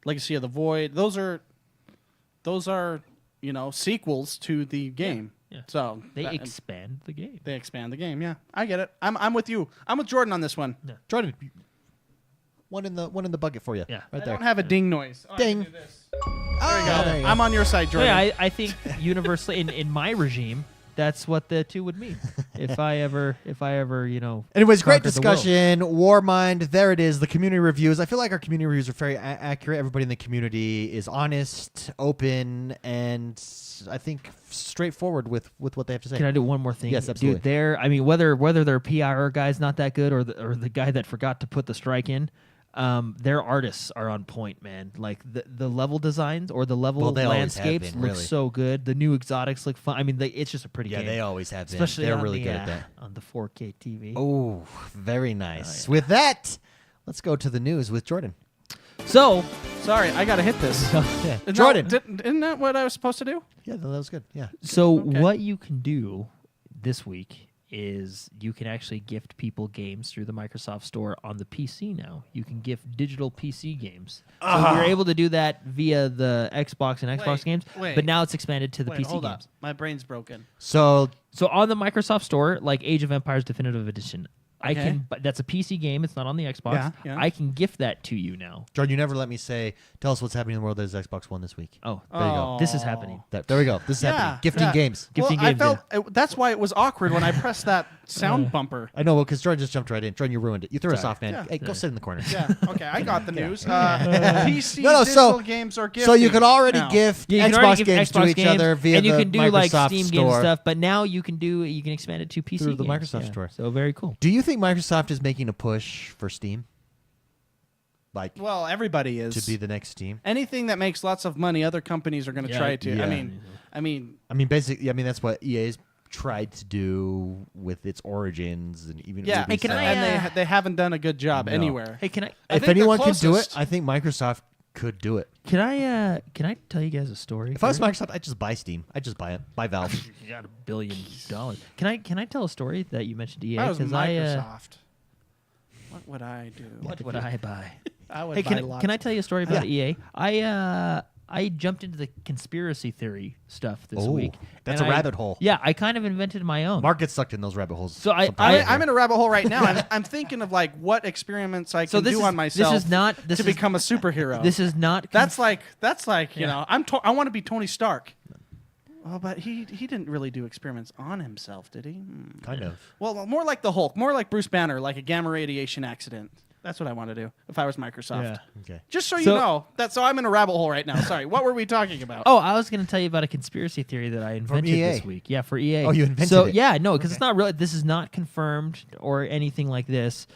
Legacy of the Void. Those are sequels to the game. Yeah. So they expand the game. they expand the game. Yeah, I get it. I'm with you. I'm with Jordan on this one. Jordan, one in the bucket for you. Yeah. right I there. don't have a ding noise. Oh, I Ding. can do this. There you go. There you go. I'm on your side, So Jordan. yeah, I think universally in my regime, that's what the two would mean. if I ever, Anyways, great conquered the world. discussion. Warmind, there it is. The community reviews. I feel like our community reviews are very accurate. Everybody in the community is honest, open, and I think straightforward with what they have to say. Can I do one more thing? Yes, absolutely. Dude, whether their PR guy's not that good or the guy that forgot to put the strike in, their artists are on point, man. Like the level designs or the level Well, they always have landscapes been, look really. so good. The new exotics look fun. I mean, it's just a pretty Yeah, game. they always have been. Especially They're on really the, good at that. on the 4K TV. Oh, very nice. yeah. With that, let's go to the news with Jordan. So Sorry, I gotta hit this. Yeah. Isn't Jordan. isn't that what I was supposed to do? Yeah, that was good. Yeah. So Okay. what you can do this week is you can actually gift people games through the Microsoft Store on the PC now. You can gift digital PC games. So you're able to do that via the Xbox and Xbox Wait, games, wait. but now it's expanded to the Wait, PC hold games. up. My brain's broken. So So on the Microsoft Store, like Age of Empires Definitive Edition, I Okay. can. But that's a PC game. It's not on the Xbox. Yeah, yeah. I can gift that to you now. Jordan, you never let me tell us what's happening in the world that is Xbox One this week. Oh, There you go. this is happening. There we go. This is happening. Gifting games. Gifting well, games, I felt that's why it was awkward when I pressed that sound bumper. I know, well, because Jordan just jumped right in. Jordan, you ruined it. You threw us Sorry. off, man. Yeah. Hey, go sit in the corner. Yeah. Okay, I got the news. PC No, digital games are gifting. So you could already now. gift Yeah, you can Xbox already give games to Xbox each games, other via and you the can do Microsoft like Steam Store. games and stuff. But now you can expand it to PC Through the games, Microsoft yeah. Store. So very cool. Do you think Microsoft is making a push for Steam? Like Well, everybody is. to be the next Steam? Anything that makes lots of money, other companies are going to Yeah, try to. yeah. I mean, I mean, basically, that's what EA's tried to do with its Origins and even yeah. Ruby can stuff. I, and they haven't done a good job No. anywhere. Hey, can I? I If think the anyone can do it, closest- I think Microsoft could do it. Can I tell you guys a story? If I was here? Microsoft, I'd just buy Steam. I'd just buy it. Buy Valve. You got $1 billion. Can I tell a story that you mentioned EA? If I was 'Cause Microsoft, what would I do? what would I buy? I would Hey, buy can I tell you a story about Yeah. EA? I jumped into the conspiracy theory stuff this Oh, week. that's and a I- rabbit hole. Yeah, I kind of invented my own. Mark gets sucked in those rabbit holes. So I- sometimes. I'm in a rabbit hole right now. I'm thinking of like what experiments I So can this do is- on myself this is not- this to is- become a superhero. This is not. that's like you Yeah. know I want to be Tony Stark. Well, but he didn't really do experiments on himself, did he? Kind of. Well, more like the Hulk, more like Bruce Banner, like a gamma radiation accident. That's what I want to do if I was Microsoft. Yeah. Okay. Just so you So- know, so I'm in a rabbit hole right now. Sorry, what were we talking about? Oh, I was going to tell you about a conspiracy theory that I invented EA. this week. Yeah, for EA. Oh, you invented so, it. yeah, no, because it's not really. This is not confirmed or anything like this.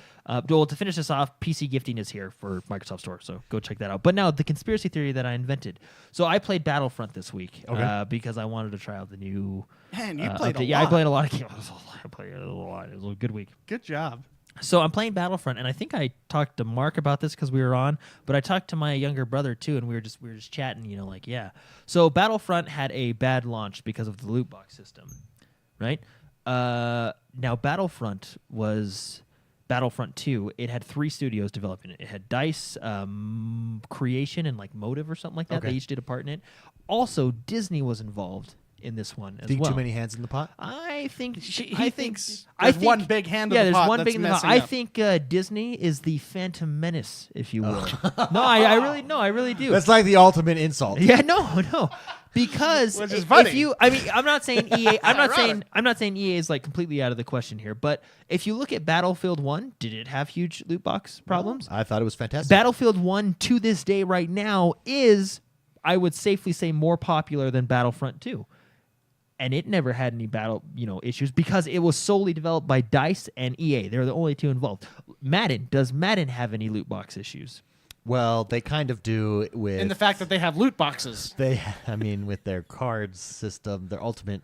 Well, to finish this off, PC gifting is here for Microsoft Store, so go check that out. But now the conspiracy theory that I invented. So I played Battlefront this week because I wanted to try out the new. Man, you played a update. Yeah, I lot. played a lot of games. I played a lot. It was a good week. Good job. So I'm playing Battlefront, and I think I talked to Mark about this because we were on, but I talked to my younger brother too, and we were just chatting, like yeah. So Battlefront had a bad launch because of the loot box system, right? Now Battlefront was Battlefront 2. It had 3 studios developing it. It had DICE, Creation, and like Motive or something like that. Okay. They each did a part in it. Also, Disney was involved in this one as Think well. too many hands in the pot? I think He thinks I there's one big hand in yeah, the there's pot one that's big in the pot. messing I up. think Disney is the Phantom Menace, if you will. No, I really do. That's like the ultimate insult. yeah, no, because Which is if funny. you, I mean, I'm not saying EA. I'm Ironic. not saying EA is like completely out of the question here. But if you look at Battlefield 1, did it have huge loot box problems? I thought it was fantastic. Battlefield 1 to this day right now is, I would safely say, more popular than Battlefront 2. And it never had any issues because it was solely developed by DICE and EA. They're the only two involved. Does Madden have any loot box issues? Well, they kind of do with in the fact that they have loot boxes. with their cards system, their ultimate.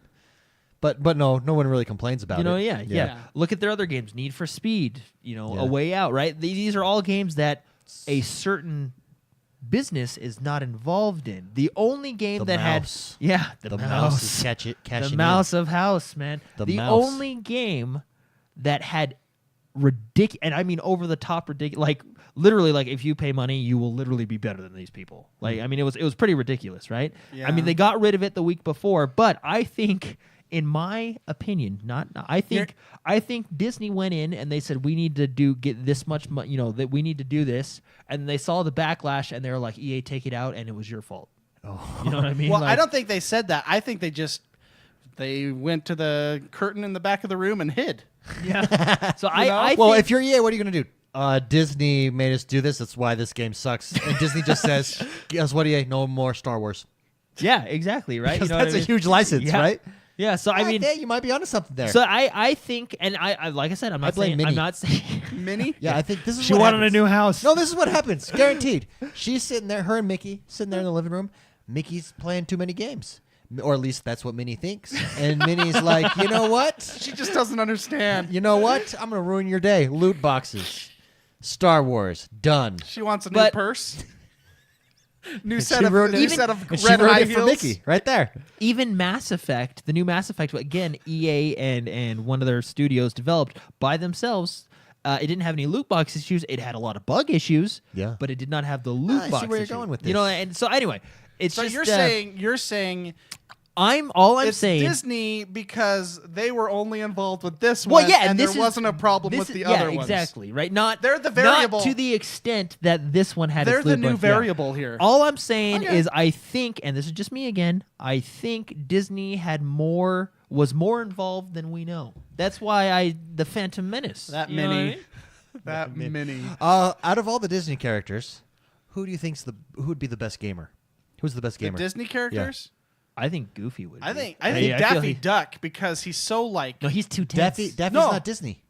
But no one really complains about it. Yeah. Look at their other games. Need for Speed, Yeah. A Way Out, right? These are all games that a certain business is not involved in. The only game The that mouse. had The mouse is cashing the in. mouse of house, man. The The mouse. only game that had ridiculous, and I mean over the top ridiculous, like literally, like if you pay money, you will literally be better than these people. Like I mean, it was pretty ridiculous, right? Yeah. I mean, they got rid of it the week before, but I think, in my opinion, I think Disney went in and they said we need to get this much money, that we need to do this, and they saw the backlash and they were like, EA, take it out, and it was your fault. Oh. You know what I mean? Well, I Like- don't think they said that. I think they went to the curtain in the back of the room and hid. Yeah. So know? I Well, think, if you're EA, what are you going to do? Disney made us do this. That's why this game sucks. And Disney just says, guess what, EA? No more Star Wars. yeah, exactly, right? Because You know what that's I a mean? huge license, Yeah. right? Yeah. So I mean, yeah, you might be onto something there. so I think, and I like I said, I'm not blame saying Minnie. I'm not saying. Mini? yeah, I think this is She what wanted happens. a new house. No, this is what happens. Guaranteed. She's sitting there, her and Mickey, sitting there in the living room. Mickey's playing too many games. Or at least that's what Minnie thinks. And Minnie's like, you know what? She just doesn't understand. You know what? I'm going to ruin your day. Loot boxes. Star Wars. Done. She wants a new But- purse. New She set of ruined it. new set of And she red ruined high it for heels. Mickey right there. Even Mass Effect, the new Mass Effect, again, EA and one of their studios developed by themselves. It didn't have any loot box issues. It had a lot of bug issues. Yeah. But it did not have the loot I box see where you're issue. going with You know, this. and so anyway, it's So just you're saying I'm it's saying. Disney because they were only involved with this Well, one, yeah, and this there wasn't a problem with the yeah, other ones. exactly, right? Not They're the variable. not to the extent that this one had. They're its the loot new box, yeah. variable here. All I'm saying Okay. is, I think, and this is just me again, I think Disney was more involved than we know. That's why the Phantom Menace. That you know what I mini. mean? That mini. Out of all the Disney characters, who do you think's who would be the best gamer? Who's the best The gamer? Disney characters? I think Goofy would. I be. think I feel Daffy he- Duck because he's so like. No, he's too tense. Daffy's No. not Disney.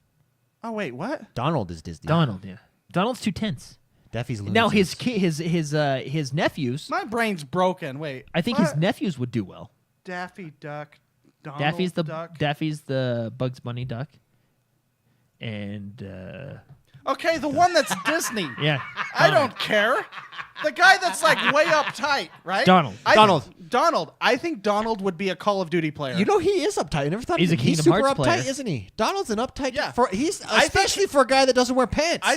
Oh wait, what? Donald is Disney. Donald, yeah. Donald's too tense. Daffy's Looney Now Tunes. his nephews. My brain's broken. Wait. I think what? his nephews would do well. Daffy Duck. Donald Duck. Daffy's the Bugs Bunny duck. And Okay, the one that's Disney. yeah, I don't care. The guy that's like way uptight, right? Donald. Donald. I think Donald would be a Call of Duty player. You know he is uptight. I never thought He's a he's Kingdom super Hearts uptight, player. isn't he? Donald's an uptight. Yeah. He's I think- especially for a guy that doesn't wear pants.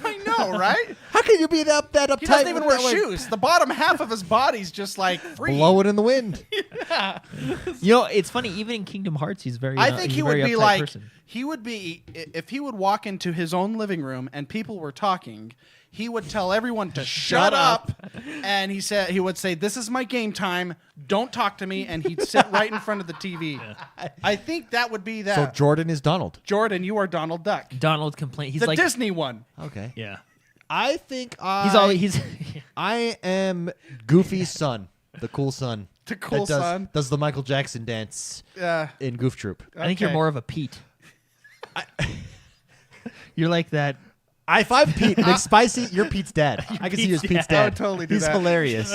I know, right? How can you be that uptight? He doesn't even wear without, like, shoes. The bottom half of his body's just like free. blowing in the wind. you know it's funny. Even in Kingdom Hearts, he's very. I think he's he a would very be uptight like person. he would be if he would walk into his own living room and people were talking. He would tell everyone to shut up, and he would say, "This is my game time. Don't talk to me." And he'd sit right in front of the TV. I think that would be that. So Jordan is Donald. Jordan, you are Donald Duck, Donald complain. He's the like Disney one. Okay. yeah. I think He's I am Goofy's son, the cool son. The cool that son. does the Michael Jackson dance in Goof Troop. I think you're Okay. more of a Pete. You're like that. If I'm Pete, McSpicy, you're Pete's dad. I can see you as Pete's Pete's dad. dad. I would totally do He's that. hilarious.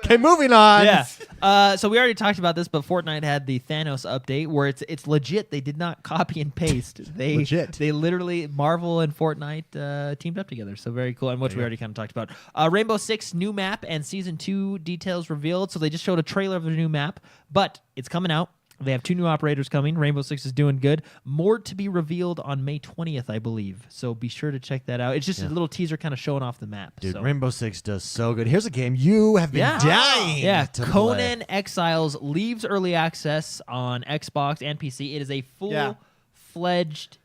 Okay, moving on. Yeah. So we already talked about this, but Fortnite had the Thanos update where it's legit. They did not copy and paste. They Legit. They literally Marvel and Fortnite teamed up together. So very cool, and which we already kind of talked about. Rainbow Six new map and season 2 details revealed. So they just showed a trailer of the new map, but it's coming out. They have 2 new operators coming. Rainbow Six is doing good. More to be revealed on May 20th, I believe. So be sure to check that out. It's just a little teaser kind of showing off the map. Dude, so. Rainbow Six does so good. Here's a game you have been dying Yeah, to Conan play. Exiles leaves early access on Xbox and PC. It is a full-fledged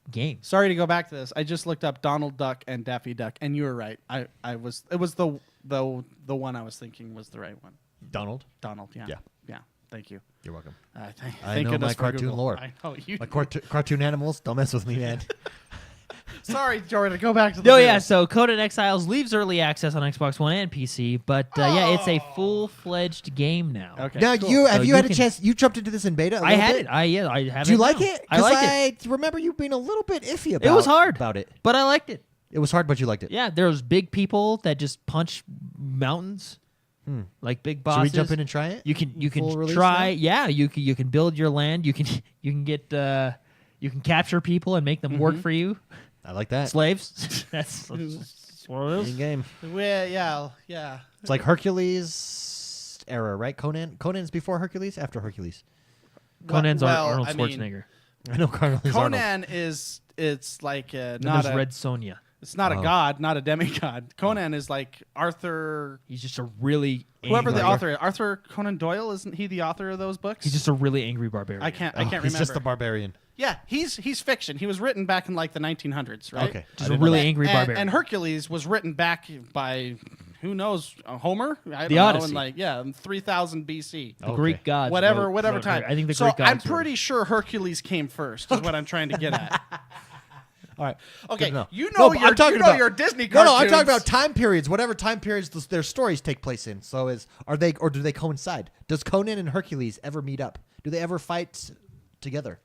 game. Sorry to go back to this. I just looked up Donald Duck and Daffy Duck, and you were right. It was the one I was thinking was the right one. Donald. Donald. Yeah. Yeah. Yeah. Thank you. You're welcome. Thank know goodness my for cartoon Google. lore. I know you. My cartoon animals, don't mess with me, man. Sorry, Jordan. Go back to the. No, video. yeah, so Conan Exiles leaves early access on Xbox One and PC, but yeah, it's a full-fledged game now. Okay. Now, cool. have So you you had a can- chance? You jumped into this in beta. I had it. I have Do you it like now. it? I liked it. I remember you being a little bit iffy about It was hard about it. but I liked it. It was hard, but you liked it. Yeah, there was big people that just punch mountains, like big bosses. Should we jump in and try it? You can Full release try. now? Yeah, you can build your land. You can get you can capture people and make them work for you. I like that. Slaves. That's what it is. In game. Yeah. It's like Hercules era, right? Conan's before Hercules, after Hercules. Conan's Well, Arnold I mean, Schwarzenegger. I know Arnold. Conan it's like Then not there's a Red Sonja. it's not Oh. a god, not a demigod. Conan is like Arthur. He's just a really Whoever the angry- author is, Arthur Conan Doyle, isn't he the author of those books? He's just a really angry barbarian. I can't He's remember. just a barbarian. Yeah, he's fiction. He was written back in like the 1900s, right? Okay. Just a really angry and, barbarian. And Hercules was written back by who knows Homer? I don't The know, Odyssey. in 3000 BC. the Greek gods. Whatever wrote time. I think the so Greek gods. I'm wrote pretty sure Hercules came first. Is what I'm trying to get at. All right. Okay, Good to know. you No, know but I'm talking about your Disney No, cartoons. I'm talking about time periods. Whatever time periods their stories take place in. So do they coincide? Does Conan and Hercules ever meet up? Do they ever fight together?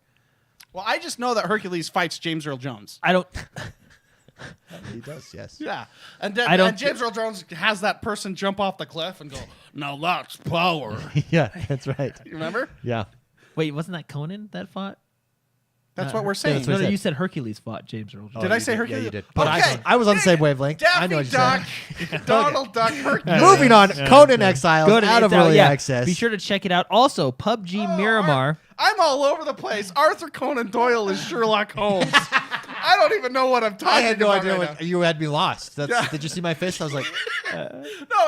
Well, I just know that Hercules fights James Earl Jones. I don't. He does, yes. Yeah, and James Earl Jones has that person jump off the cliff and go, "Now that's power." Yeah, that's right. You remember? Yeah. Wait, wasn't that Conan that fought? That's what we're saying. that's what No, he said. you said Hercules fought James Earl Jones. Did I you say did. Hercules? Yeah, you did. But Okay. I was on the same Dang it. wavelength. I know Daffy what you're saying. Duck, Donald Duck, Hercules. Moving on, Conan Exiles Go to out of it's early yeah. access. Be sure to check it out. Also, PUBG Miramar. I'm all over the place. Arthur Conan Doyle is Sherlock Holmes. I don't even know what I'm talking about. I had no idea right what now. you had me lost. That's, Yeah. Did you see my fist? I was like, No,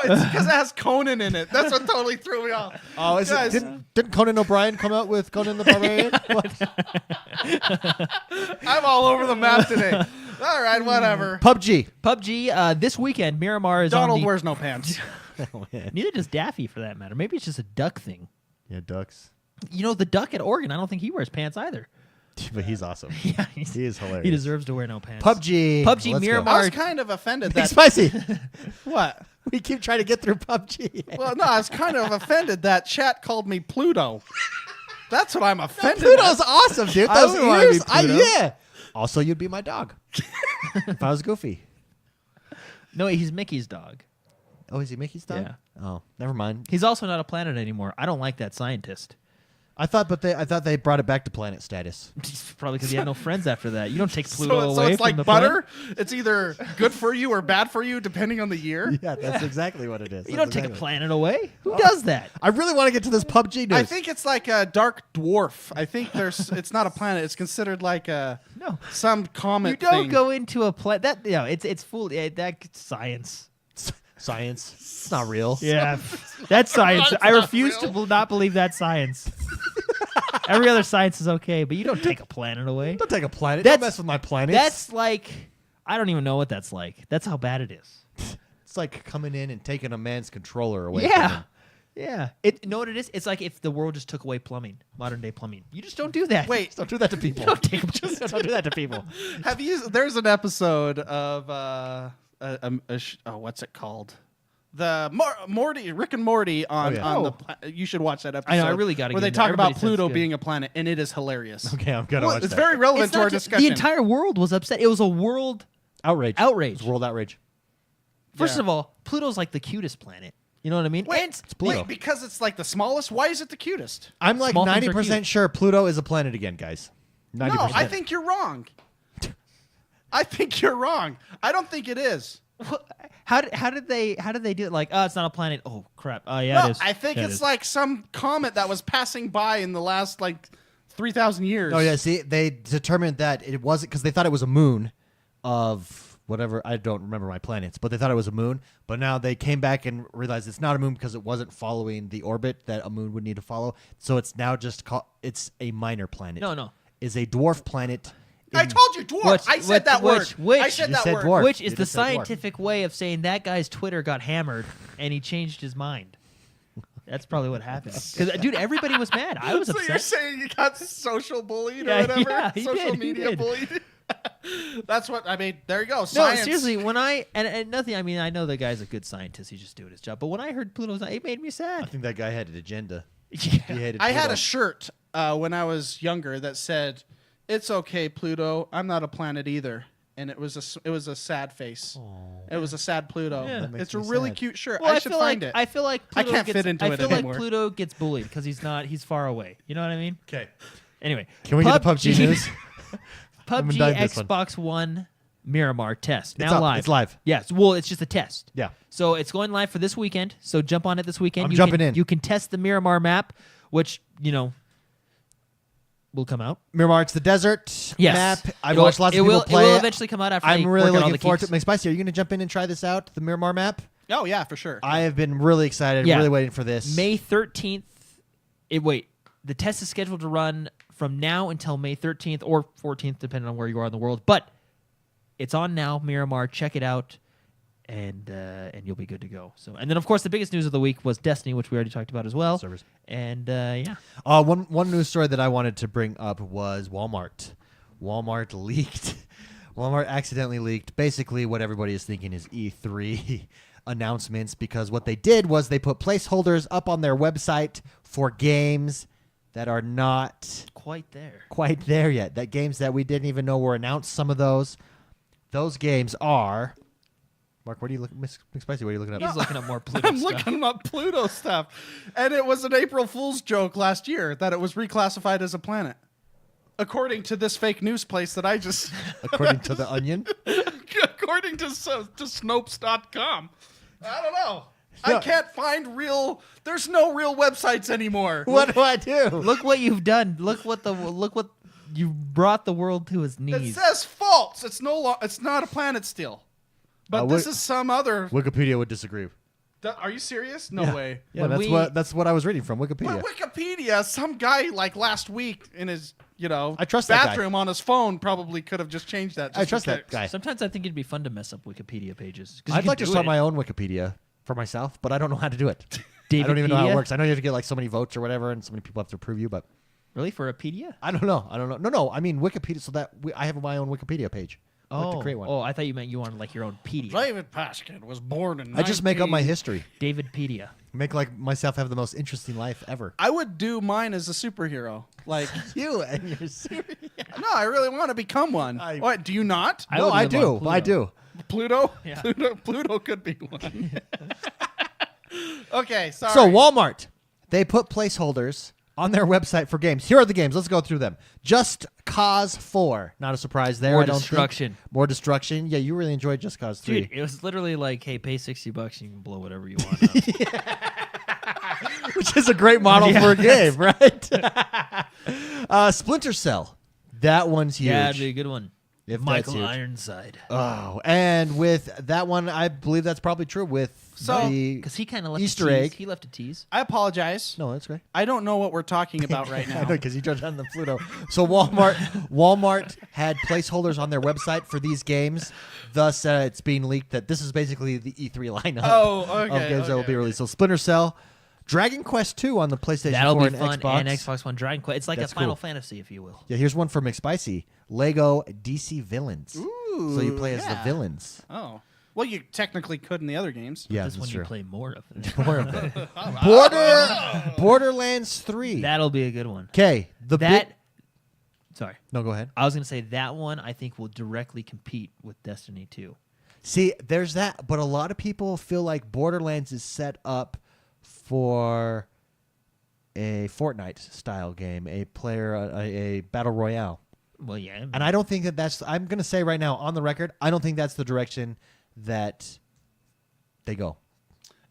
it's because it has Conan in it. That's what totally threw me off. oh, is Guys, it? Didn't Conan O'Brien come out with Conan the Barbarian? I'm all over the map today. All right, whatever. PUBG. PUBG this weekend. Miramar is Donald on the. wears no pants. Oh, man. Neither does Daffy, for that matter. Maybe it's just a duck thing. Yeah, ducks. You know, the duck at Oregon. I don't think he wears pants either. But he's awesome. Yeah, He is hilarious. he deserves to wear no pants. PUBG. PUBG Let's go. Miramar. I was kind of offended Big that. Spicy. What? We keep trying to get through PUBG. Well, no, I was kind of offended that chat called me Pluto. That's what I'm offended Pluto's at. awesome, dude. I Those wouldn't wanna be ears. Pluto. Yeah. Also, you'd be my dog if I was Goofy. No, he's Mickey's dog. Oh, is he Mickey's dog? Yeah. Oh, never mind. He's also not a planet anymore. I don't like that scientist. I thought they brought it back to planet status. Probably because he had no friends after that. You don't take So, Pluto so away it's from like the butter. It's either good for you or bad for you, depending on the year. Yeah, that's exactly what it is. planet. You don't take a planet away. Who does that? I really want to get to this PUBG news. I think it's like a dark dwarf. I think it's not a planet. It's considered like a No. some comet. You don't thing. go into a planet. That it's full. Yeah, that's science. science. It's not real. Yeah, that's science. That's I not refuse real. to not believe that's science. Every other science is okay, but you don't take a planet away. Don't take a planet. That's- Don't mess with my planet. That's like, I don't even know what that's like. That's how bad it is. It's like coming in and taking a man's controller away from Yeah. him. Yeah. You know what it is? It's like if the world just took away plumbing, modern day plumbing. You just don't do that. Wait, Don't do that to people. Don't take Just don't do that to people. have you? There's an episode of what's it called? The Morty, Rick and Morty on Oh, yeah. on the. Oh. You should watch that episode. I know, I really gotta Where get they into talk it. about Everybody says it's Pluto good. being a planet, and it is hilarious. Okay, I'm gonna Well, watch it's that. very relevant It's to our not just- discussion. the entire world was upset. It was a world outrage. outrage. It's world outrage. First Yeah. of all, Pluto's like the cutest planet. You know what I mean? Wait, And Pluto. wait, because it's like the smallest. Why is it the cutest? I'm like Small things are 90% cute. sure Pluto is a planet again, guys. 90%. No, I think you're wrong. I think you're wrong. I don't think it is. How did they do it? Like, oh, it's not a planet. Oh crap. Oh yeah, No, it is. I think Yeah, it it's is. like some comet that was passing by in the last like 3,000 years. Oh yeah, see, they determined that it wasn't because they thought it was a moon of whatever. I don't remember my planets, but they thought it was a moon. But now they came back and realized it's not a moon because it wasn't following the orbit that a moon would need to follow. So it's now just it's a minor planet. No. Is a dwarf planet. I in- told you, dwarf. Which- I said that word. which- I said You that said word. dwarf. Which is You the just said dwarf. scientific way of saying that guy's Twitter got hammered and he changed his mind. That's probably what happened. Because dude, everybody was mad. I was So you're upset. saying you got social bullied Yeah, or whatever? yeah, he Social did, he media did. bullied? That's what I mean. There you go. No, Science. seriously. When and nothing. I mean, I know the guy's a good scientist. He's just doing his job. But when I heard Pluto's, it made me I sad. think that guy had an agenda. Yeah. He hated I had Pluto. a shirt when I was younger that said, "It's okay, Pluto. I'm not a planet either." And it was a sad face. It was a sad Pluto. Yeah. That makes It's a me really sad. cute shirt. Well, I should feel find like, it. I feel like I Pluto can't gets, fit into I it feel anymore. like Pluto gets bullied because he's far away. You know what I mean? Okay. Anyway, Can we get the PUBG news? I'm PUBG gonna dive this one. Xbox One Miramar test It's now up. live. It's live. Yes. Well, it's just a test. Yeah. So it's going live for this weekend. So jump on it this weekend. I'm You jumping can, in. You can test the Miramar map, which will come out. Miramar, it's the desert Yes. map. I've It'll- watched lots it of people will, play It will it. eventually come out after I'm they really work out all looking the forward to kinks. it. McSpicy, are you going to jump in and try this out, the Miramar map? Oh yeah, for sure. I have been really excited, Yeah. really waiting for this. May 13th. The test is scheduled to run from now until May 13th or 14th, depending on where you are in the world. But it's on now, Miramar. Check it out, and you'll be good to go. So, and then of course the biggest news of the week was Destiny, which we already talked about as well. Servers. And yeah, One news story that I wanted to bring up was Walmart. Walmart leaked. Walmart accidentally leaked basically what everybody is thinking is E3 announcements, because what they did was they put placeholders up on their website for games that are not quite there. quite there yet. That games that we didn't even know were announced. Some of those games are. Mark, what are you looking? McSpicy, what are you looking up? He's looking up more Pluto I'm stuff. looking up Pluto stuff, and it was an April Fool's joke last year that it was reclassified as a planet. according to this fake news place that I just, According to the Onion. according to Snopes.com. I don't know. No. I can't find real. There's no real websites anymore. What do I do? Look what you've done. Look what you brought the world to his It knees. says false. It's it's not a planet still. But this what- is some other. Wikipedia would disagree. Are you serious? No Yeah. way. Yeah, that's what I was reading from Wikipedia. But Wikipedia, some guy like last week in his I trust that guy. bathroom on his phone probably could have just changed that. I just trust for that kicks. guy. Sometimes I think it'd be fun to mess up Wikipedia pages. 'Cause you I'd can like to do start it. my own Wikipedia for myself, but I don't know how to do it. I don't even know how it Davidpedia? works. I know you have to get like so many votes or whatever, and so many people have to approve you, but Really for a pedia? I don't know. No. I mean Wikipedia, so that I have my own Wikipedia page. I'd like to create one. Oh, I thought you meant you wanted like your own pedia. David Paskin was born in. I just make up my 19 history, Davidpedia. make like myself have the most interesting life ever. I would do mine as a superhero. Like, You and your series. no, I really want to become one. What? Do you not? I No, would I live on do. Pluto. I do. Pluto? Yeah. Pluto could be one. Okay, sorry. So Walmart, they put placeholders on their website for games. Here are the games. Let's go through them. Just Cause 4. Not a surprise there. More I don't think. destruction. More destruction. Yeah, you really enjoyed Just Cause 3. Dude, it was literally like, hey, pay $60 and you can blow whatever you want up. Which is a great model for a game, right? Splinter Cell. That one's huge. Yeah, it'd be a good one. If that's Michael huge. Ironside. Oh, and with that one, I believe that's probably true with So- the Because he kind of left Easter a tease. egg. He left a tease. I apologize. No, that's great. I don't know what we're talking about right I now. know, because you jumped on the Pluto. So Walmart had placeholders on their website for these games. Thus, it's being leaked that this is basically the E3 lineup Oh, of okay, games that will okay, be released. So Splinter Cell, Dragon Quest 2 on the PlayStation That'll 4 be and fun. Xbox. And Xbox One Dragon Quest. It's like That's a Final cool. Fantasy, if you will. Yeah, here's one from McSpicy. Lego DC Villains. So you play as the yeah. villains. Oh. Well, you technically could in the other games. Yeah, This that's one true. you play more of it. More of it. Borderlands 3. That'll be a good one. Okay, Sorry. No, go ahead. I was going to say that one I think will directly compete with Destiny 2. See, there's that, but a lot of people feel like Borderlands is set up for a Fortnite style game, a battle royale. Well, yeah. And I don't think that's I'm going to say right now on the record, I don't think that's the direction that they go.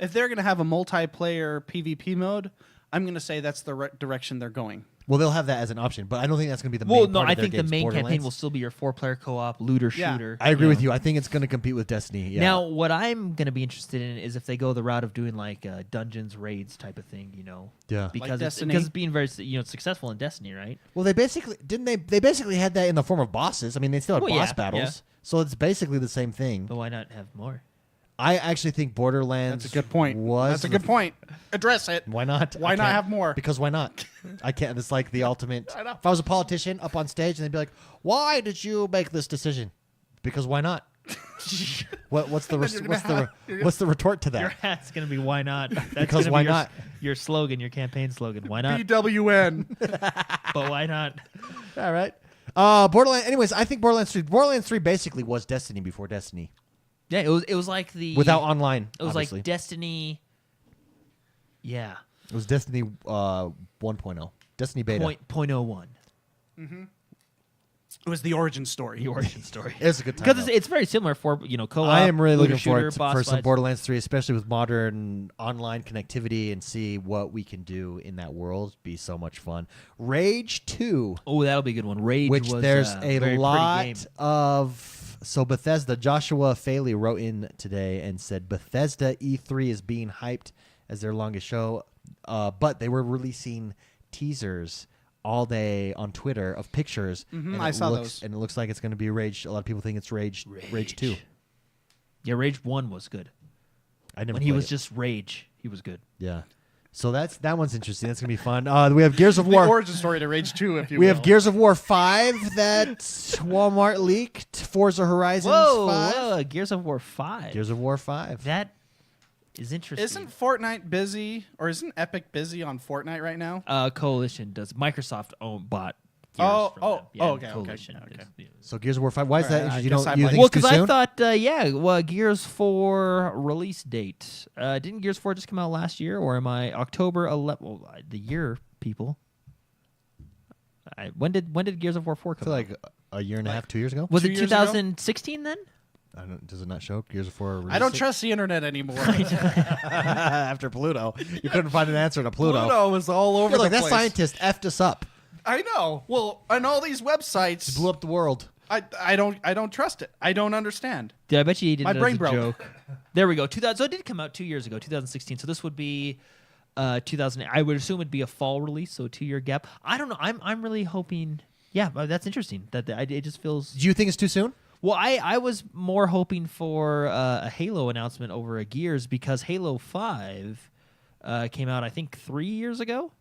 If they're going to have a multiplayer PvP mode, I'm going to say that's the direction they're going. Well, they'll have that as an option, but I don't think that's going to be the Well, main no, part I of their think the games, main campaign Borderlands. will still be your 4-player co-op looter Yeah. shooter. I agree know. with you. I think it's going to compete with Destiny. Yeah. Now, what I'm going to be interested in is if they go the route of doing like dungeons, raids type of thing, Yeah. because Destiny? because it's being very successful in Destiny, right? Well, they basically didn't they basically had that in the form of bosses. I mean, they still had Well, boss yeah, battles. yeah. So it's basically the same thing. But why not have more? I actually think Borderlands That's a good point. was That's a good point. Address it. Why not? Why I not can't- have more? Because why not? I can't. It's like the ultimate. I know. If I was a politician up on stage and they'd be like, "Why did you make this decision?" Because why not? What's the you're gonna what's the retort to that? Your hat's going to be why not? That's Because gonna why be your, not? Your slogan, your campaign slogan. Why not? BWN. But why not? All right. Borderlands. Anyways, I think Borderlands 3. Borderlands 3 basically was Destiny before Destiny, Yeah, it was like the without online. It was obviously. like Destiny. Yeah, It was Destiny 1.0. Destiny beta. .01. It was the origin story. The origin story. It's a good time. Because though. it's very similar for co-op. I am really looter looking forward shooter, to, boss for some fights. Borderlands 3, especially with modern online connectivity, and see what we can do in that world. Be so much fun. Rage 2, Oh, that'll be a good one. Rage which was there's a a very pretty lot game. of. So Bethesda, Joshua Faley wrote in today and said Bethesda E3 is being hyped as their longest show, but they were releasing teasers all day on Twitter of pictures. And I it saw looks, those. and it looks like it's going to be Rage. A lot of people think it's Rage 2. Yeah, Rage 1 was good. I never When he played was it. just Rage, he was good. Yeah. So that one's interesting. That's gonna be fun. We have Gears of The War. origin story to Rage 2, if you We will. have Gears of War 5 that Walmart leaked. Forza Horizons 5. Whoa, Gears of War 5. Gears of War 5. That is interesting. Isn't Fortnite busy, or isn't Epic busy on Fortnite right now? Coalition does Microsoft bought Gears Oh, from oh, them. oh, and okay, Coalition okay. is- yeah. So Gears of War 5. Why is All that right, I interesting? You guess don't I'm you like- think Well, it's too because I soon? thought, Gears 4 release date. Didn't Gears 4 just come out last year, or am I October 11th? Well, the year, people. When did Gears of War 4 I come feel out? like a year and a half, 2 years ago. Was 2 it years ago? 2016 then? Does it not show Gears of War? I don't trust the internet anymore. After Pluto, you couldn't find an answer to Pluto. Pluto was all over You're like the that place. scientist effed us up. I know. Well, on all these websites, Blew up the world. I don't trust it. I don't understand. Dude, I bet you he did My it brain as a broke. joke. There we go. 2000. So it did come out 2 years ago, 2016. So this would be 2000. I would assume it'd be a fall release, so a 2-year gap. I don't know. I'm really hoping. Yeah, that's interesting. It just feels. Do you think it's too soon? Well, I was more hoping for a Halo announcement over a Gears because Halo 5 came out, I think, 3 years ago.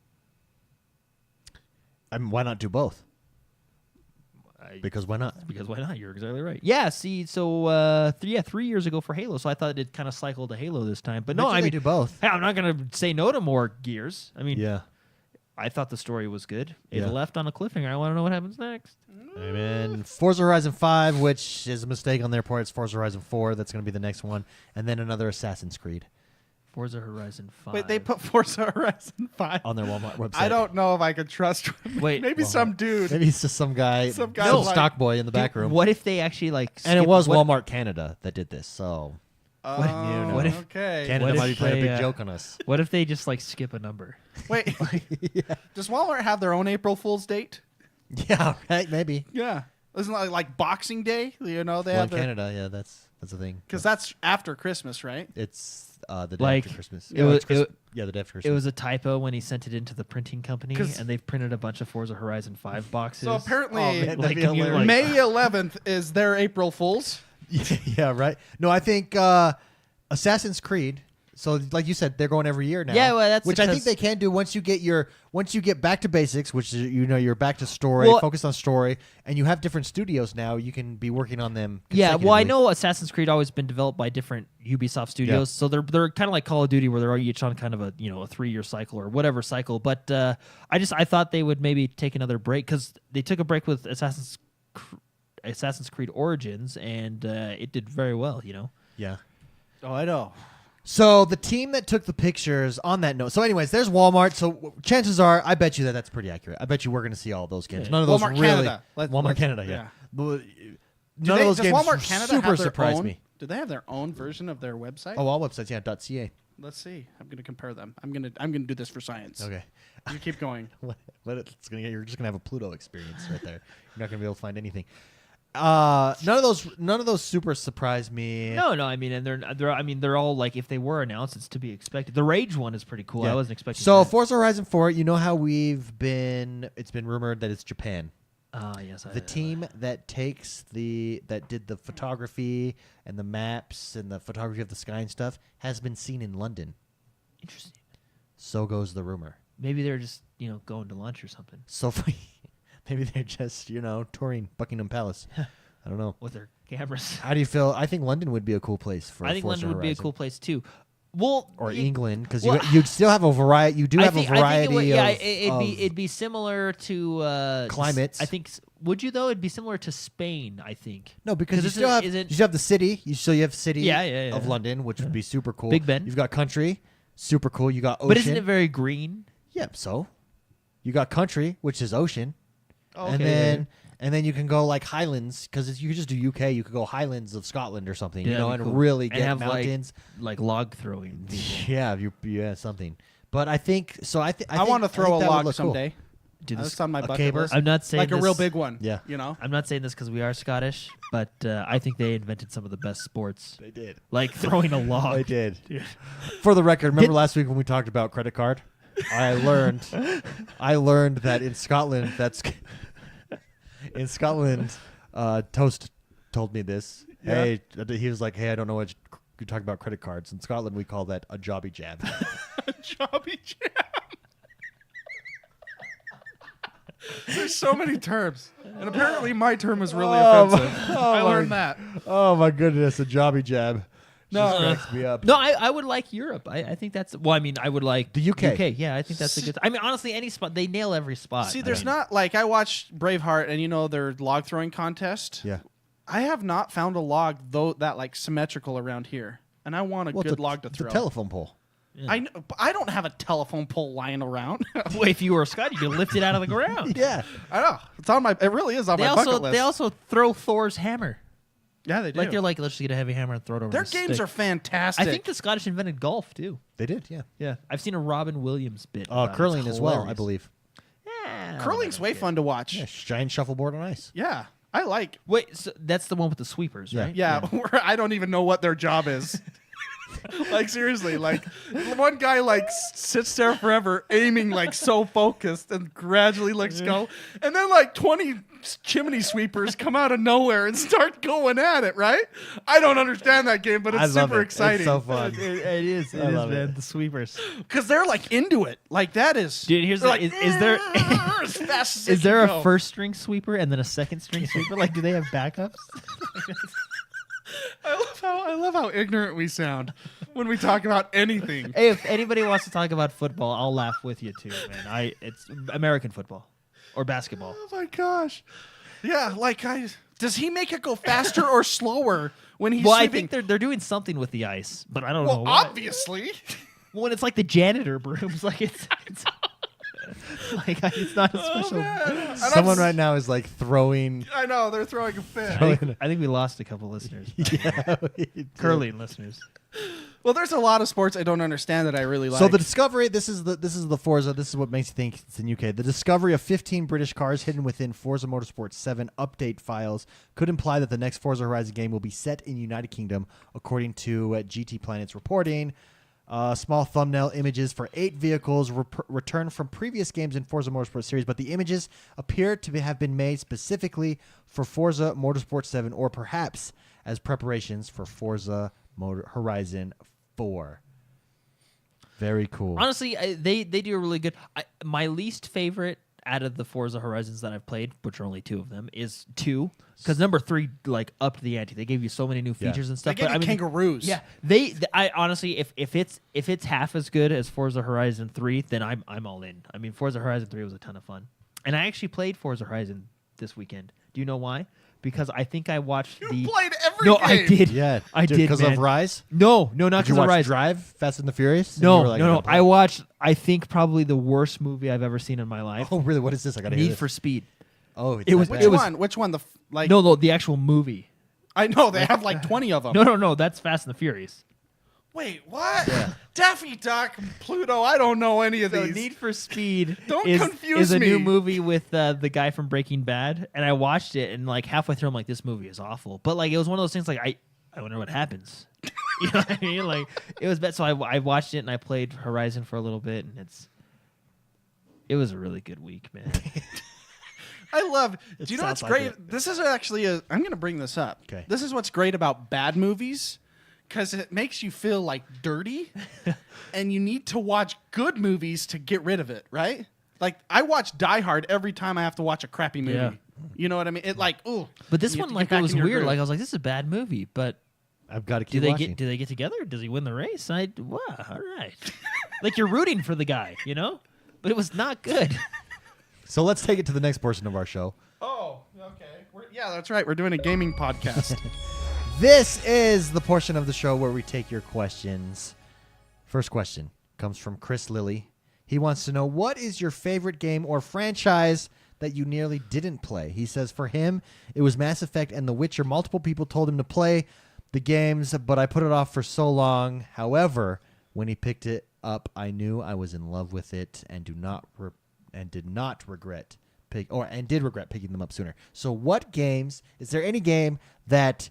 I mean, why not do both? Because why not? Because why not? You're exactly right. Yeah, see, so 3 years ago for Halo, so I thought it kind of cycled to Halo this time. But no, Bet you I they mean, do both. hey, I'm not going to say no to more Gears. I mean, Yeah. I thought the story was good. It Yeah. left on a cliffhanger. I want to know what happens next. Amen. Forza Horizon 5, which is a mistake on their part. It's Forza Horizon 4. That's going to be the next one. And then another Assassin's Creed Forza Horizon 5. Wait, they put Forza Horizon 5 on their Walmart website. I don't know if I could trust. Wait, maybe some dude. Maybe it's just some guy, Some guy some like- stock boy in the back room. What if they actually like? And it skip- was what- Walmart Canada that did this. So Oh, what if- okay. Canada What might be if playing a they, big joke on us. What if they just like skip a number? Wait, does Walmart have their own April Fool's date? Yeah, right. Maybe. Yeah, isn't it like Boxing Day? You know, they Well, in have their Canada, yeah, that's the thing. because that's after Christmas, right? It's the day Like, after Christmas. it was- Yeah, the day after It Christmas. was a typo when he sent it into the printing company, 'Cause- and they've printed a bunch of Forza Horizon 5 boxes. So apparently, Oh, man, that'd like, be can you, hilarious. May 11th is their April Fool's. Yeah, right. No, I think Assassin's Creed. So, like you said, they're going every year now. Yeah, well, that's which I think because- they can do once you get back to basics, which is, you're back to story, Well- focused on story, and you have different studios now. You can be working on them. Yeah, well, I consecutively. know Assassin's Creed always been developed by different Ubisoft studios, so they're kind of like Call of Duty, where they're each on kind of a 3-year cycle or whatever cycle. But I thought they would maybe take another break because they took a break with Assassin's Creed Origins, and it did very well. Yeah. Oh, I know. So the team that took the pictures on that note. So, anyways, there's Walmart. So chances are, I bet you that's pretty accurate. I bet you we're going to see all those games. Yeah. None of those Walmart really. Canada. Walmart Canada, yeah. yeah. None Do of they- those does games Walmart Canada super have their surprised own, me. Do they have their own version of their website? Oh, all websites, yeah. .ca. Let's see. I'm going to compare them. I'm going to do this for science. Okay. You keep going. You're just gonna have a Pluto experience right there. You're not gonna be able to find anything. None of those super surprised me. No, I mean, and they're all like, if they were announced, it's to be expected. The Rage one is pretty cool. Yeah. I wasn't expecting. So that. Forza Horizon 4, you know how it's been rumored that it's Japan. Yes, The team that did the photography and the maps and the photography of the sky and stuff has been seen in London. Interesting. So goes the rumor. Maybe they're just going to lunch or something So maybe they're just touring Buckingham Palace. I don't know. with their cameras. How do you feel? I think London would be a cool place for. I think Forza London would be a Horizon. cool place too. Well, Or y- England, because well, you still have a variety. You do have a variety it'd be similar to climates. I think. Would you though? It'd be similar to Spain. I think. No, because you this still have isn't- you still have the city. You have city Yeah. of London, which would be super cool. Big Ben. You've got country, super cool. You got ocean. But isn't it very green? Yep. So you got country, which is ocean, Oh, and okay. then you can go like Highlands, because you could just do UK. You could go Highlands of Scotland or something, Yeah, that'd and be cool. really And get have, mountains. like log throwing. people. Yeah, something. But I think so. I want to throw a log cool. someday. Dude, That's this- on my a bucket caber? list. I'm not saying Like a real this- big one. Yeah. You know? I'm not saying this because we are Scottish, but I think they invented some of the best sports, They did. like throwing a log. I did. For the record, remember last week when we talked about credit card? I learned that in Scotland, Toast told me this. Yeah. Hey, he was like, "Hey, I don't know what you're talking about credit cards." In Scotland, we call that a jobby jab. Jobby jam. There's so many terms. And apparently my term was really offensive. I learned that. Oh my goodness, a jobby jab. No. Just cracks me up. No, I would like Europe. I think that's. Well, I mean, I would like The UK. Yeah, I think that's a good. I mean, honestly, any spot they nail every spot. See, I there's mean, not like I watched Braveheart and their log throwing contest. Yeah. I have not found a log that like symmetrical around here. And I want a Well, good it's log to it's a throw. telephone pole. I don't have a telephone pole lying around. Well, if you were a Scot, you could lift it out of the ground. Yeah. I know. It's on my. It really is on my bucket list. They also throw Thor's hammer. Yeah, they do. Like they're like, let's just get a heavy hammer and throw it over. Their the games stick. are fantastic. I think the Scottish invented golf too. They did, yeah. Yeah, I've seen a Robin Williams bit. about it. Curling It's as well, I hilarious. believe. Yeah, curling's way fun to watch. Yeah, giant shuffleboard on ice. Yeah, I like. Wait, so that's the one with the sweepers, Yeah. right? Yeah, where I don't even know what their job is. Like seriously, like one guy like sits there forever aiming like so focused and gradually lets go, and then like 20 chimney sweepers come out of nowhere and start going at it. Right? I don't understand that game, but I it's love super it. exciting. It's so fun. It is. It is, love man. it. The sweepers. Because they're like into it. Like that is. Dude, here's they're the- like, is there- as fast as they Is there can a go. first string sweeper and then a second string sweeper? Like, do they have backups? I love how ignorant we sound when we talk about anything. Hey, if anybody wants to talk about football, I'll laugh with you too, man. It's American football or basketball. Oh my gosh. Yeah, does he make it go faster or slower when he's Well, I sweeping? think they're doing something with the ice, but I don't know Well, what. obviously. When it's like the janitor brooms, like it's like it's not a special. And Someone right now is like throwing. I know, they're throwing a fit. I think we lost a couple listeners. Yeah, Curling listeners. Well, there's a lot of sports I don't understand that I really like. So the discovery, this is the Forza. This is what makes you think it's in UK. The discovery of 15 British cars hidden within Forza Motorsport 7 update files could imply that the next Forza Horizon game will be set in United Kingdom, according to GT Planet's reporting. Small thumbnail images for 8 vehicles returned from previous games in Forza Motorsport series, but the images appear to have been made specifically for Forza Motorsport 7 or perhaps as preparations for Forza Horizon 4. Very cool. Honestly, they do a really good. My least favorite out of the Forza Horizons that I've played, which are only 2 of them, is 2, because number 3 like upped the ante. They gave you so many new features and they stuff. give but you I mean, kangaroos. yeah, I honestly, if it's half as good as Forza Horizon 3, then I'm all in. I mean, Forza Horizon 3 was a ton of fun, and I actually played Forza Horizon this weekend. Do you know why? Because I think I watched You played every No, game. I did. Yeah, I did because man. of Rise. No, not Did you because of watch Rise. Drive, Fast and the Furious? And No, you were like, no. "I'm gonna I watched. I think probably the worst movie I've ever seen in my life. Oh, really? What is this? I gotta hear Need this. for Speed. Oh, it's It was- that Which bad. one? Which one? Like No, the actual movie. I know they have like 20 of them. No. That's Fast and the Furious. Wait, what? Daffy Duck, Pluto. I don't know any of So these. Need for Speed Don't is confuse a new me. movie with the guy from Breaking Bad, and I watched it, and like halfway through, I'm like, this movie is awful. But like, it was one of those things like I wonder what happens. You know what I mean? Like, it was bad. So I watched it, and I played Horizon for a little bit, and it was a really good week, man. I love. It Do you know sounds what's like great? it. This is actually a. I'm going to bring this up. Okay. This is what's great about bad movies, because it makes you feel like dirty, and you need to watch good movies to get rid of it. Right? Like I watch Die Hard every time I have to watch a crappy movie. Yeah. You know what I mean? It like ooh. But this you have one, to like, get it back was in your weird. groove. Like, I was like, this is a bad movie, but I've got to do keep they watching. do they get together? Does he win the race? Wow, all right. Like, you're rooting for the guy, you know? But it was not good. So let's take it to the next portion of our show. Oh, okay. Yeah, that's right. We're doing a gaming podcast. This is the portion of the show where we take your questions. First question comes from Chris Lilly. He wants to know, what is your favorite game or franchise that you nearly didn't play? He says for him, it was Mass Effect and The Witcher. Multiple people told him to play the games, but I put it off for so long. However, when he picked it up, I knew I was in love with it and did not regret picking them up sooner. So what games, is there any game that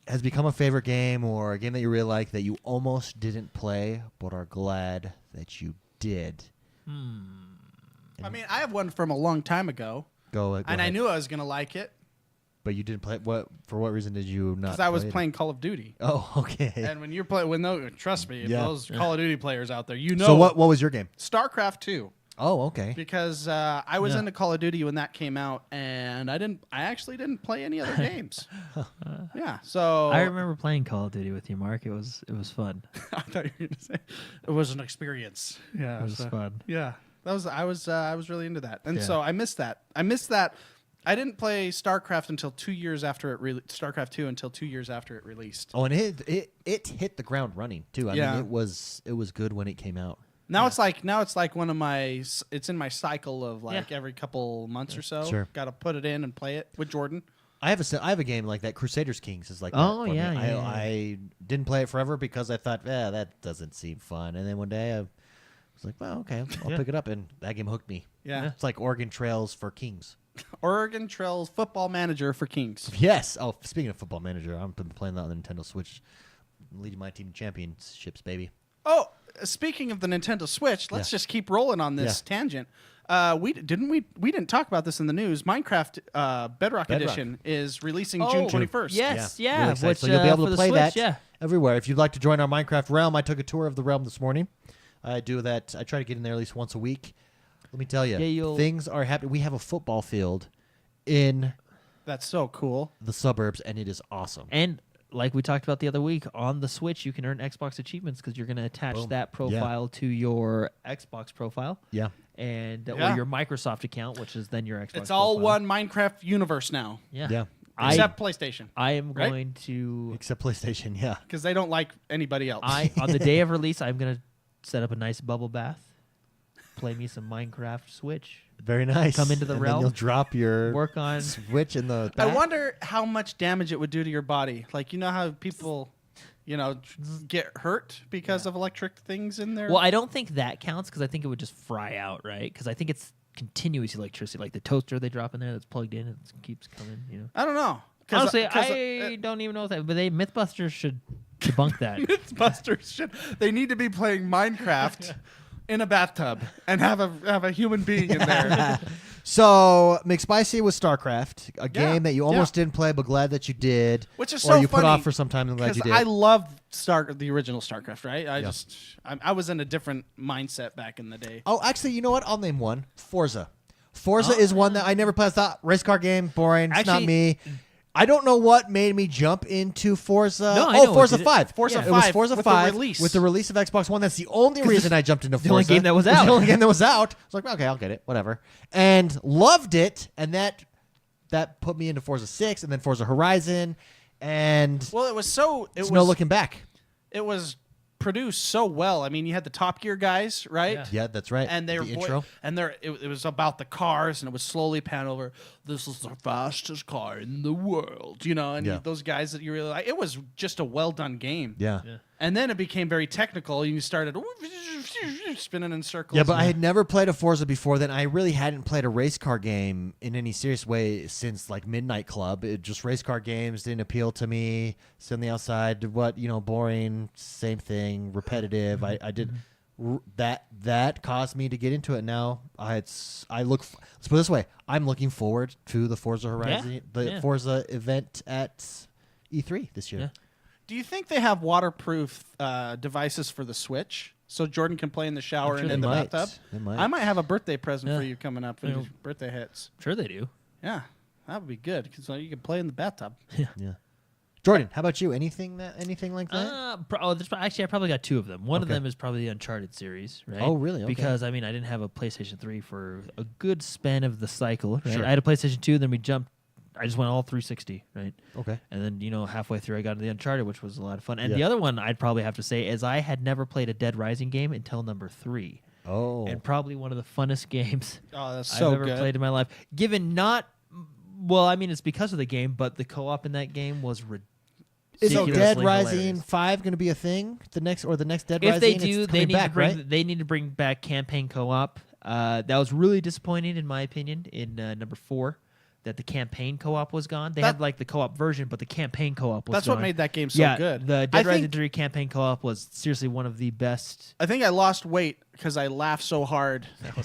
has become a favorite game or a game that you really like that you almost didn't play but are glad that you did? I mean, I have one from a long time ago, Go and I ahead. knew I was going to like it But you didn't play. For what reason did you not? because I was play it? playing Call of Duty. Oh, okay. And when you're playing, trust me, Yeah. those Call of Duty players out there, you know. So what was your game? StarCraft 2. Oh, okay. Because I was Yeah. into Call of Duty when that came out, and I actually didn't play any other games. Yeah, so I remember playing Call of Duty with you, Mark. It was fun. I thought you were gonna say it was an experience. Yeah, It was fun. Yeah, I was really into that, and Yeah. so I missed that. I missed that I didn't play StarCraft until 2 years after it StarCraft 2 until 2 years after it released. Oh, and it hit the ground running too. I Yeah. mean, it was good when it came out. Now it's like one of my. It's in my cycle of like every couple months or so. Sure. Got to put it in and play it with Jordan. I have a game like that. Crusaders Kings is like. Oh, that for yeah, me. yeah, I didn't play it forever because I thought, that doesn't seem fun. And then one day I was like, well, okay, I'll pick it up, and that game hooked me. Yeah. It's like Oregon Trails for Kings. Oregon Trails Football Manager for Kings. Yes. Oh, speaking of Football Manager, I've been playing that on the Nintendo Switch. I'm leading my team to championships, baby. Oh, speaking of the Nintendo Switch, let's just keep rolling on this tangent. We didn't talk about this in the news. Minecraft Bedrock Edition is releasing June 21st. Yes, Really yeah. excited. Which, So you'll be able for to the play Switch, that everywhere. If you'd like to join our Minecraft realm, I took a tour of the realm this morning. I do that. I try to get in there at least once a week. Let me tell you, things are happening. We have a football field in That's so cool. the suburbs, and it is awesome. And like we talked about the other week, on the Switch, you can earn Xbox achievements because you're going to attach Boom. that profile to your Xbox profile. Yeah. And Yeah. or your Microsoft account, which is then your Xbox. It's all profile. one Minecraft universe now, Yeah. Yeah. except PlayStation, I am right? going to. Except PlayStation, yeah. because they don't like anybody else. On the day of release, I'm going to set up a nice bubble bath, play me some Minecraft Switch, Very nice. Come into the and realm, then you'll drop your work on. Switch in the I back. wonder how much damage it would do to your body. Like, you know how people, get hurt because of electric things in there? Well, I don't think that counts because I think it would just fry out, right? Because I think it's continuous electricity, like the toaster they drop in there that's plugged in, it keeps coming. I don't know. Honestly, I don't even know that, but MythBusters should debunk that. Mythbusters they need to be playing Minecraft in a bathtub and have a human being in there. So, McSpicy was StarCraft, a game that you almost didn't play, but glad that you did. Which is or so you put funny, off for some time and glad you did. I love the original StarCraft, right? I was in a different mindset back in the day. Oh, actually, you know what? I'll name one. Forza. Forza is one that I never played. I thought, race car game, boring. It's not Actually- me. I don't know what made me jump into Forza. No, I know Forza what did it. 5. Forza It was 5 Forza with the 5 release. with the release of Xbox One. That's the only reason I jumped into Forza. the only game that was It the out. only game that was out. I was like, okay, I'll get it. Whatever. And loved it. And that put me into Forza 6 and then Forza Horizon. And Well, it was no looking back. It was produced so well. I mean, you had the Top Gear guys, right? Yeah. Yeah, that's right. And they were the intro. it was about the cars, and it would slowly pan over. This is the fastest car in the world, and Yeah. those guys that you really like. It was just a well done game. Yeah. And then it became very technical, and you started spinning in circles. Yeah, but I had never played a Forza before then. I really hadn't played a race car game in any serious way since like Midnight Club. Just race car games didn't appeal to me. Sit on the outside, boring, same thing, repetitive. I did that caused me to get into it. Now let's put it this way: I'm looking forward to the Forza Horizon, Forza event at E3 this year. Yeah. Do you think they have waterproof devices for the Switch so Jordan can play in the shower I'm and sure in they the might. bathtub? They might. I might have a birthday present Yeah. for you coming up when Yeah. your birthday hits. Sure they do. Yeah, that would be good because you can play in the bathtub. Yeah. Jordan, how about you? Anything like that? Actually, I probably got two of them. One of Okay. them is probably the Uncharted series, right? Oh, really? Okay. Because I didn't have a PlayStation 3 for a good span of the cycle. Right? Sure. I had a PlayStation 2, then I just went all 360, right? Okay. And then halfway through, I got into the Uncharted, which was a lot of fun. And Yeah. the other one I'd probably have to say is I had never played a Dead Rising game until number 3, Oh. and probably one of the funnest games Oh, that's I've so ever good. played in my life. It's because of the game, but the co-op in that game was ridiculous. Is ridiculously Dead hilarious. Rising 5 going to be a thing? The next Dead If Rising? they It's do, coming back, right? they need to bring back campaign co-op. That was really disappointing, in my opinion, in number 4, that the campaign co-op was gone. They had like the co-op version, but the campaign co-op was That's gone. what made that game so good. The I Dead Rising think- 3 campaign co-op was seriously one of the best. I think I lost weight because I laughed so hard, for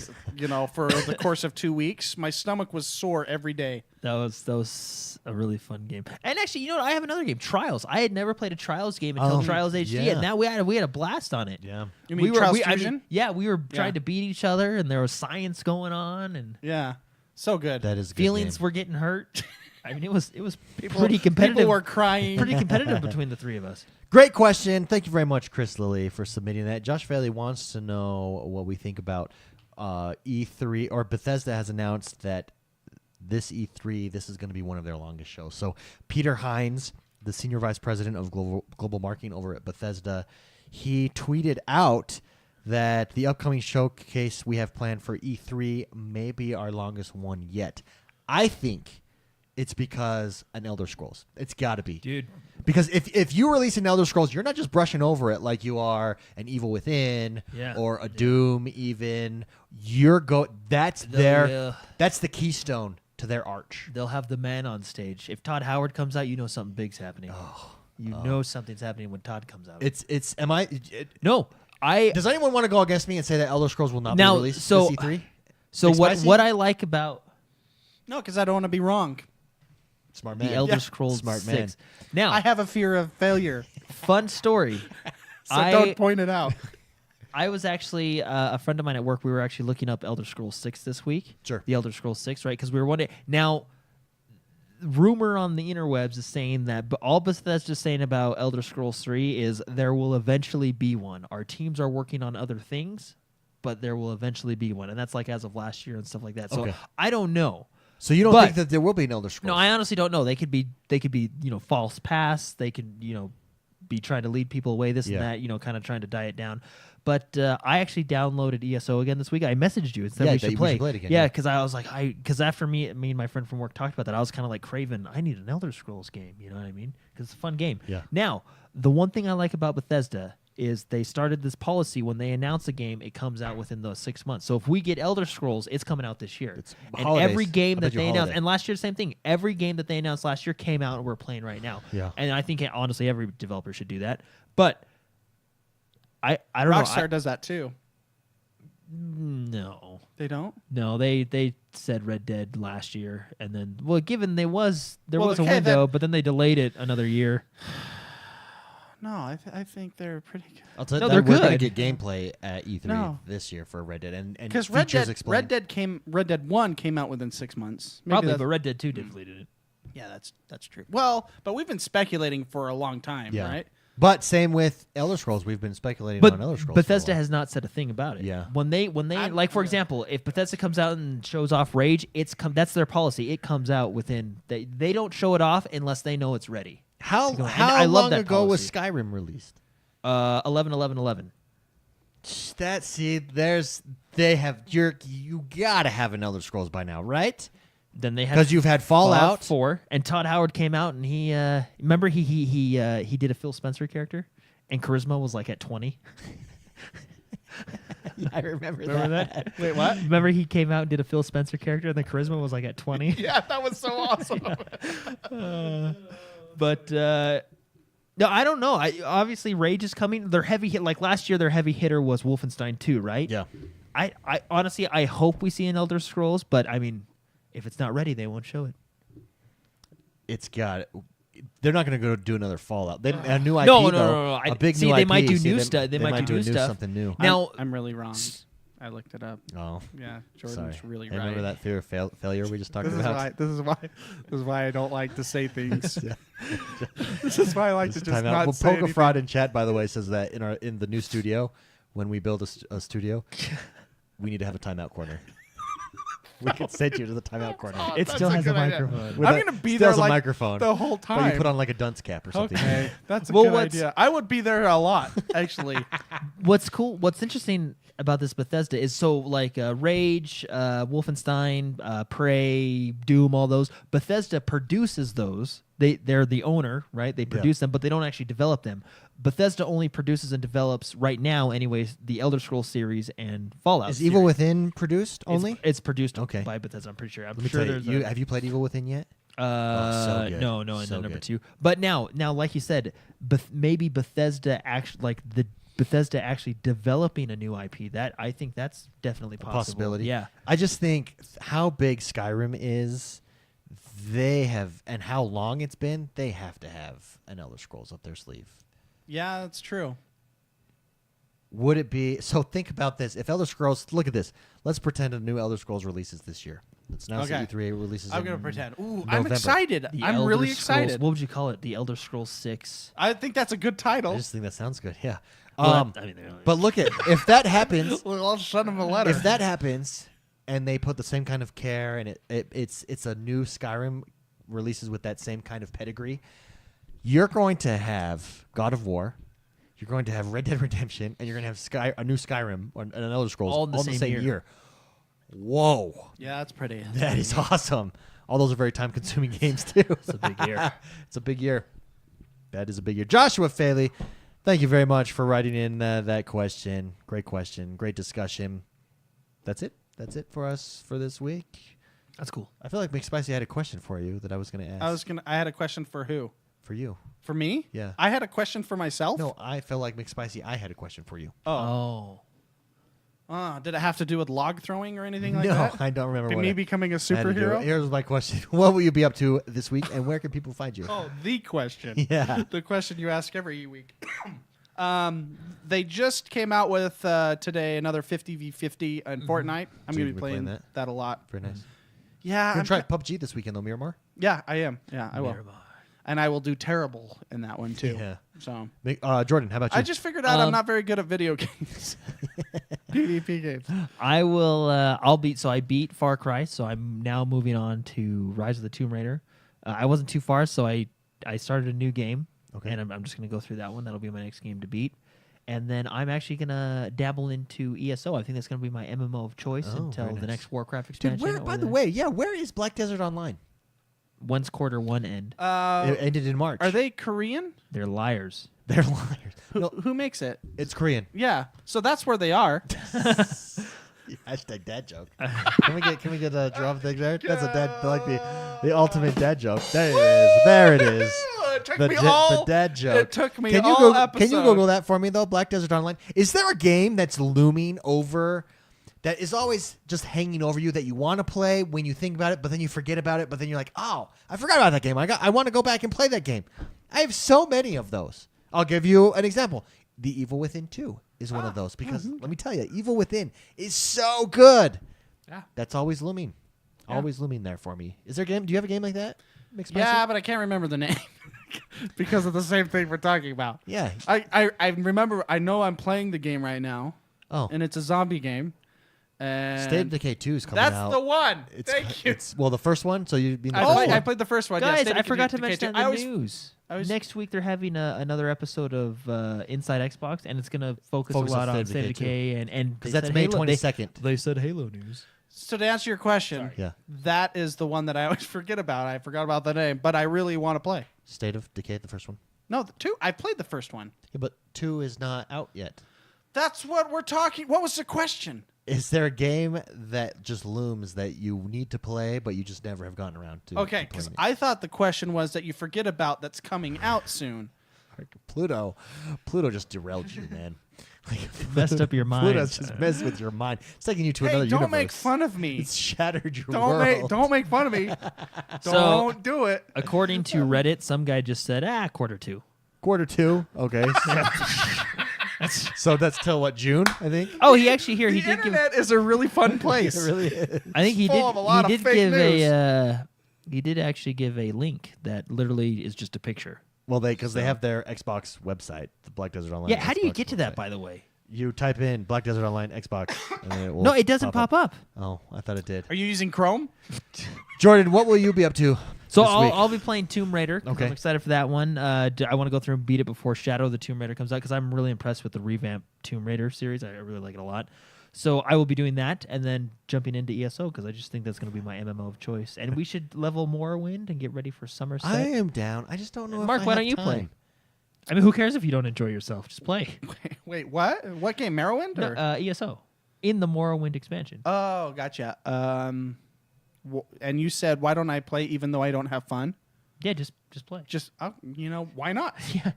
the course of 2 weeks. My stomach was sore every day. That was a really fun game. And actually, you know what? I have another game, Trials. I had never played a Trials game until Oh, Trials HD, yeah. and now we had a blast on it. Yeah. You mean Trials Fusion? We were Yeah. trying to beat each other, and there was science going on, and Yeah, so good. That is a good feelings game. were getting hurt. it was pretty competitive. People were crying. pretty competitive between the three of us. Great question. Thank you very much, Chris Lilly, for submitting that. Josh Faley wants to know what we think about E3, or Bethesda has announced that this E3, this is going to be one of their longest shows. So Peter Hines, the senior vice president of global marketing over at Bethesda, he tweeted out that the upcoming showcase we have planned for E3 may be our longest one yet. I think it's because an Elder Scrolls. It's got to be. Dude. Because if you release an Elder Scrolls, you're not just brushing over it like you are an Evil Within or a Doom even. That's the keystone to their arch. They'll have the man on stage. If Todd Howard comes out, you know something big's happening. You know something's happening when Todd comes out. Does anyone want to go against me and say that Elder Scrolls will not be released this E3? So what I like about No, because I don't want to be wrong. Smart man. the Elder Scrolls Smart 6. man. Now, I have a fear of failure, fun story. so don't point it out. I was actually a friend of mine at work. We were actually looking up Elder Scrolls 6 this week. Sure. The Elder Scrolls 6, right? Because we were wondering. Now, rumor on the interwebs is saying that all Bethesda's saying about Elder Scrolls 3 is there will eventually be one. Our teams are working on other things, but there will eventually be one. And that's like as of last year and stuff like that. So Okay. I don't know. So you don't But- think that there will be an Elder Scrolls? No, I honestly don't know. They could be false pass. They could be trying to lead people away, this Yeah. and that, kind of trying to die it down. But I actually downloaded ESO again this week. I messaged you and said we should play. it again. Yeah, because I was like, because after me and my friend from work talked about that, I was kind of like craving, I need an Elder Scrolls game. You know what I mean? Because it's a fun game. Yeah. Now, the one thing I like about Bethesda is they started this policy when they announce a game, it comes out within those 6 months. So if we get Elder Scrolls, it's coming out this year. It's and holidays. every game I that bet you they announced, holiday. and last year, same thing. Every game that they announced last year came out and we're playing right now. Yeah. And I think, honestly, every developer should do that. But I don't know. Rockstar does that too. No. They don't. No, they said Red Dead last year, and then given there was a okay, window, but then they delayed it another year. No, I think they're pretty good. I'll tell you, No, they're we're going to good. get gameplay at E3 No. this year for Red Dead, and Because features explained. Red Dead 1 came out within 6 months. Maybe Probably, that's- but Red Dead 2 deleted it. yeah, that's true. Well, but we've been speculating for a long time, Yeah. right? But same with Elder Scrolls. We've been speculating But on Elder Scrolls. Bethesda has not said a thing about it. Yeah. When they like, for example, if Bethesda comes out and shows off Rage, that's their policy. It comes out within they don't show it off unless they know it's ready. How And how I love long that ago was policy. Skyrim released? 11/11/11. You gotta have an Elder Scrolls by now, right? Then they had Because you've had Fallout. 4, and Todd Howard came out and he remember he did a Phil Spencer character, and charisma was like at 20. I remember that. Wait, what? Remember he came out and did a Phil Spencer character, and the charisma was like at 20. Yeah, that was so awesome. But no, I don't know. Obviously Rage is coming. Their heavy hit, like last year, their heavy hitter was Wolfenstein 2, right? Yeah. I honestly I hope we see an Elder Scrolls, but I mean, if it's not ready, they won't show it. It's got. They're not going to go do another Fallout. A new IP, No. though, a big See, new they IP. might do See, new stuff. They might do new stuff. Something new. Now, I'm really wrong. I looked it up. Oh, Yeah, Jordan's sorry. really Remember right. that fear of failure we just talked This is about? why. This is why I don't like to say things. This is why I like to just Time out. not Well, say Poker anything. Fraud in chat, by the way, says that in the new studio, when we build a studio, we need to have a timeout corner. We could send you to the timeout corner. it That's still a has a good idea. microphone. With I'm gonna be still there has a like microphone, the whole but time. you put on like a dunce cap or something. Okay, that's a Well, good what's- idea. I would be there a lot, actually. What's cool? What's interesting about this Bethesda is like Rage, Wolfenstein, Prey, Doom, all those. Bethesda produces those. They're the owner, right? They produce them, but they don't actually develop them. Bethesda only produces and develops right now, anyways, the Elder Scrolls series and Fallout. Is Evil Within produced It's- only? It's produced Okay. by Bethesda. I'm pretty sure. I'm Let me sure tell there's you, have you played Evil Within yet? so good. No, and So then number good. 2. But now, like you said, maybe Bethesda actually Bethesda actually developing a new IP. That I think that's definitely A possible. possibility. Yeah. I just think how big Skyrim is, they have, and how long it's been, they have to have an Elder Scrolls up their sleeve. Yeah, that's true. Would it be so? Think about this. If Elder Scrolls, look at this. Let's pretend a new Elder Scrolls releases this year. Let's now Okay. see E3 releases. I'm in gonna pretend. Ooh, I'm November. excited. The I'm Elder really Scrolls- excited. What would you call it? The Elder Scrolls 6. I think that's a good title. I just think that sounds good. Yeah. Well, I mean, they're- But look at if that happens. I'll send him a letter. If that happens, and they put the same kind of care, and it's a new Skyrim releases with that same kind of pedigree. You're going to have God of War, you're going to have Red Dead Redemption, and you're going to have a new Skyrim and another Scrolls All in the same year. Whoa, Yeah, that's pretty. that is awesome. All those are very time-consuming games too. It's a big year. It's a big year. That is a big year. Joshua Faley, thank you very much for writing in that question. Great question. Great discussion. That's it. That's it for us for this week. That's cool. I feel like McSpicy had a question for you that I was going to ask. I had a question for who? For you. For me? Yeah. I had a question for myself. No, I feel like McSpicy, I had a question for you. Oh. Did it have to do with log throwing or anything like no, that? I don't remember Be what me it becoming a had to do. superhero? Here's my question. What will you be up to this week, and where can people find you? Oh, the question. Yeah. The question you ask every week. They just came out with today another 50v50 in Fortnite. I'm So going you've to be been playing playing that a lot. Very nice. Yeah, You're I'm going to try PUBG this weekend, though, Miramar? Yeah, I am. Yeah, I will. Miramar. And I will do terrible in that one too. Yeah. So Jordan, how about you? I just figured out I'm not very good at video games. PvP games. I will. I'll beat. So I beat Far Cry. So I'm now moving on to Rise of the Tomb Raider. I wasn't too far, so I started a new game. Okay. And I'm just gonna go through that one. That'll be my next game to beat. And then I'm actually gonna dabble into ESO. I think that's gonna be my MMO of choice Oh, until very the nice. next Warcraft expansion. Dude, by the way, where is Black Desert Online? Once quarter one end. It ended in March. Are they Korean? They're liars. They're liars. No, Who makes it? it's Korean. Yeah, so that's where they are. Hashtag dad joke. Can we get a drop thing there? That's a dad, like the ultimate dad joke. There it is. There it is. It took The, me the dad joke. It took me Can you all Google, episode. Can you Google that for me though? Black Desert Online. Is there a game that's looming over? That is always just hanging over you that you want to play when you think about it, but then you forget about it, but then you're like, oh, I forgot about that game. I want to go back and play that game. I have so many of those. I'll give you an example. The Evil Within 2 is one of those because let me tell you, Evil Within is so good. Yeah. That's always looming. Yeah. Always looming there for me. Is there a game? Do you have a game like that? McSpicy? Yeah, but I can't remember the name because of the same thing we're talking about. Yeah. I remember. I know I'm playing the game right now, Oh. and it's a zombie game. And State of Decay 2 is coming out. that's the one. Thank you. Well, the first one, so you mean the first one. I played the first one. yeah, Guys, State of I forgot to Decay mention 2. that in the news. I was- Next week they're having another episode of Inside Xbox, and it's going to focus a Focus lot on on State of State of Decay and Because they that's said May Halo- 22nd. They said Halo news. So to answer your question, Yeah. that is the one that I always forget about. I forgot about the name, but I really want to play. State of Decay, the first one. No, the two. I played the first one. Yeah, but 2 is not out yet. That's what we're talking. What was the question? Is there a game that just looms that you need to play, but you just never have gotten around to? Okay, to because playing I thought the question was that you forget about that's coming out soon. it? Pluto just derailed you, man. Messed up your mind. Pluto's just messed with your mind. It's taking you to Hey, another don't universe. make fun of me. It's shattered your Don't world. make fun of me. So- Don't do it. According to Reddit, some guy just said, quarter two. Quarter 2. Okay. So that's till what, June? I think. Oh, he actually here The he did give. internet is a really fun place. It really is. I think he full did. of a lot He of did fake give news. a. He did actually give a link that literally is just a picture. Well, because they have their Xbox website, the Black Desert Online. Yeah, how do you Xbox get to that, website. by the way? You type in Black Desert Online Xbox. And then it will No, it doesn't pop up. Oh, I thought it did. Are you using Chrome? Jordan, what will you be up to? So this week? I'll be playing Tomb Raider. 'Cause Okay. I'm excited for that one. I want to go through and beat it before Shadow of the Tomb Raider comes out because I'm really impressed with the revamped Tomb Raider series. I really like it a lot. So I will be doing that and then jumping into ESO because I just think that's going to be my MMO of choice. And we should level Morrowind and get ready for Somerset. I am down. I just don't know. Mark, if I why have don't you play? time. I mean, who cares if you don't enjoy yourself? Just play. Wait, what? What game? Morrowind? No, Or? ESO in the Morrowind expansion. Oh, gotcha. And you said, why don't I play even though I don't have fun? Yeah, just play. Just, why not? Yeah,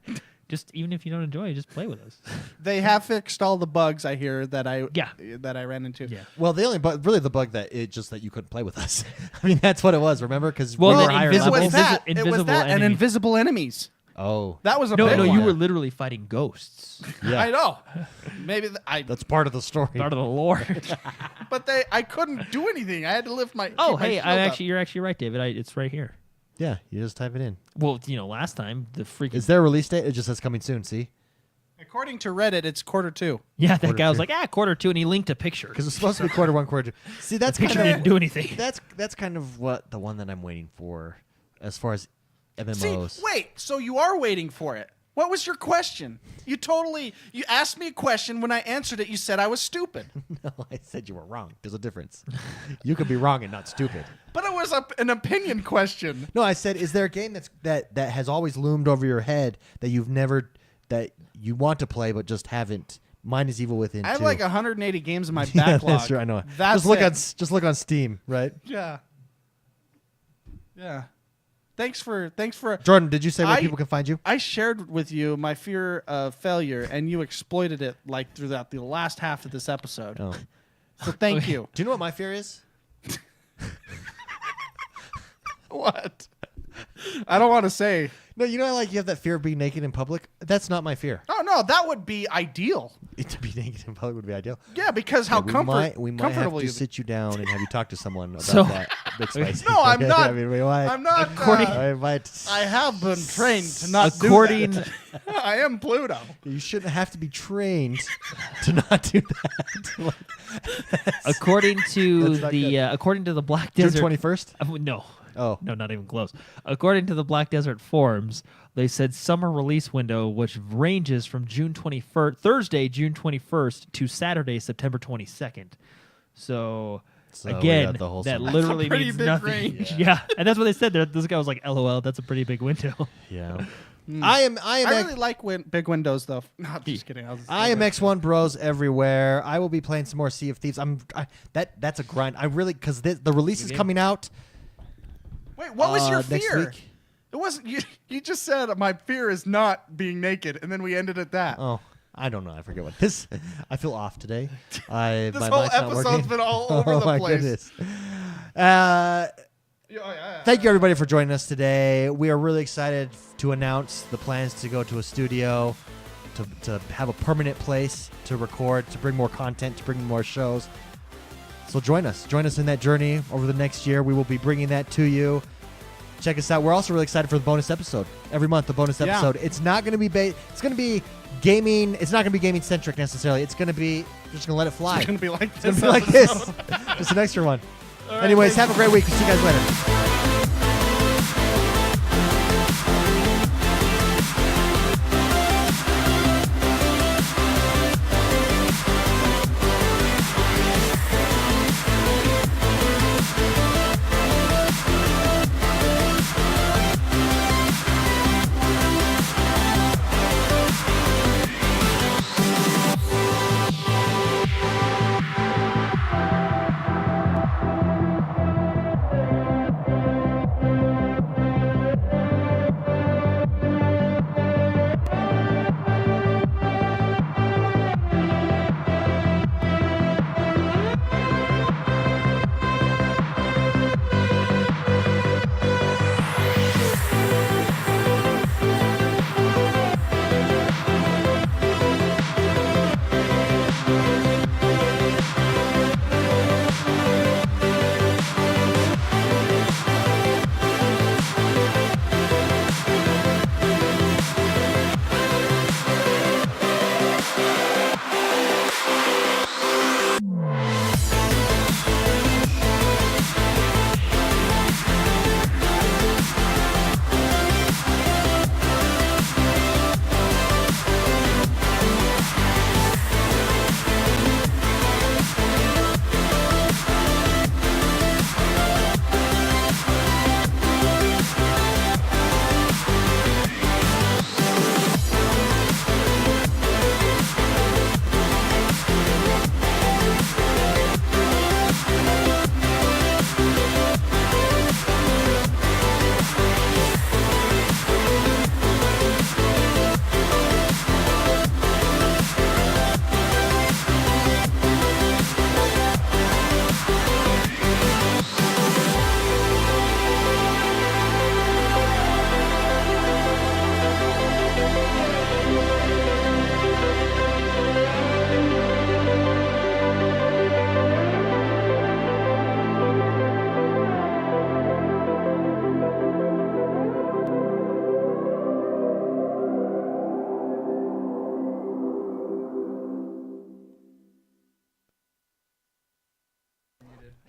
just even if you don't enjoy it, just play with us. They have fixed all the bugs I hear that I ran into. Yeah. Well, the only really the bug that it just that you couldn't play with us. I mean, that's what it was. Remember, because Well, we were then higher invisible- level. It was that. Invisible It was that and enemy. invisible enemies. Oh, That was a No, big no, one. you were literally fighting ghosts. yeah. I know. Maybe That's part of the story. Part of the lore. but I couldn't do anything. I had to lift my. Oh, keep my hey, shield up. you're actually right, David. It's right here. Yeah, you just type it in. Well, last time the freaking Is there a release date? It just says coming soon. See, According to Reddit, it's Q2. Yeah, that guy was 2. like, Q2, and he linked a picture. Because it's supposed to be Q1, Q2. See, that's The picture kind didn't do anything. That's kind of what the one that I'm waiting for, as far as MMOs. See, wait, so you are waiting for it. What was your question? You asked me a question. When I answered it, you said I was stupid. No, I said you were wrong. There's a difference. You could be wrong and not stupid. But it was an opinion question. No, I said, is there a game that has always loomed over your head that that you want to play but just haven't? Mine is Evil Within. I have 2. like 180 games in my Yeah, backlog. that's right. I know. That's just look on Steam, right? Yeah. Yeah. Thanks for Jordan, did you say where people can find you? I shared with you my fear of failure, and you exploited it like throughout the last half of this episode. Oh. So thank you. Do you know what my fear is? What? I don't want to say. No, you know, like you have that fear of being naked in public. That's not my fear. Oh no, that would be ideal. To be naked in public would be ideal. Yeah, because how we might have comfortable to you. sit you down and have you talk to someone about So- that. Big spicy. No, I'm not. I mean, we might. I'm not. I might. I have been trained to not According- do that. I am Pluto. You shouldn't have to be trained to not do that. According to That's not good. according to the Black June Desert 21st. No. Oh. No, not even close. According to the Black Desert forums, they said summer release window, which ranges from Thursday, June 21st to Saturday, September 22nd. So we again, got the whole that summer. literally pretty means big nothing. range. Yeah, and that's what they said. This guy was like, "LOL, that's a pretty big window." Yeah. I am. I really like big windows, though. No, I'm just kidding. I am X1Bros everywhere. I will be playing some more Sea of Thieves. That's a grind. I really because the release is game. coming out. Wait, what was your next fear? week. It wasn't you. You just said my fear is not being naked, and then we ended at that. Oh, I don't know. I forget what this. I feel off today. This my whole mic's not episode's working. been all over Oh the my place. goodness. Yeah. Thank you everybody for joining us today. We are really excited to announce the plans to go to a studio, to have a permanent place to record, to bring more content, to bring more shows. So join us. Join us in that journey over the next year. We will be bringing that to you. Check us out. We're also really excited for the bonus episode. Every month, the bonus Yeah. episode. It's not going to be it's going to be gaming. It's not going to be gaming centric necessarily. It's going to be we're just going to let it fly. It's gonna be like It's this. going to be like this. Just an extra one. All right, Anyways, thanks. have a great week. We'll see you guys later.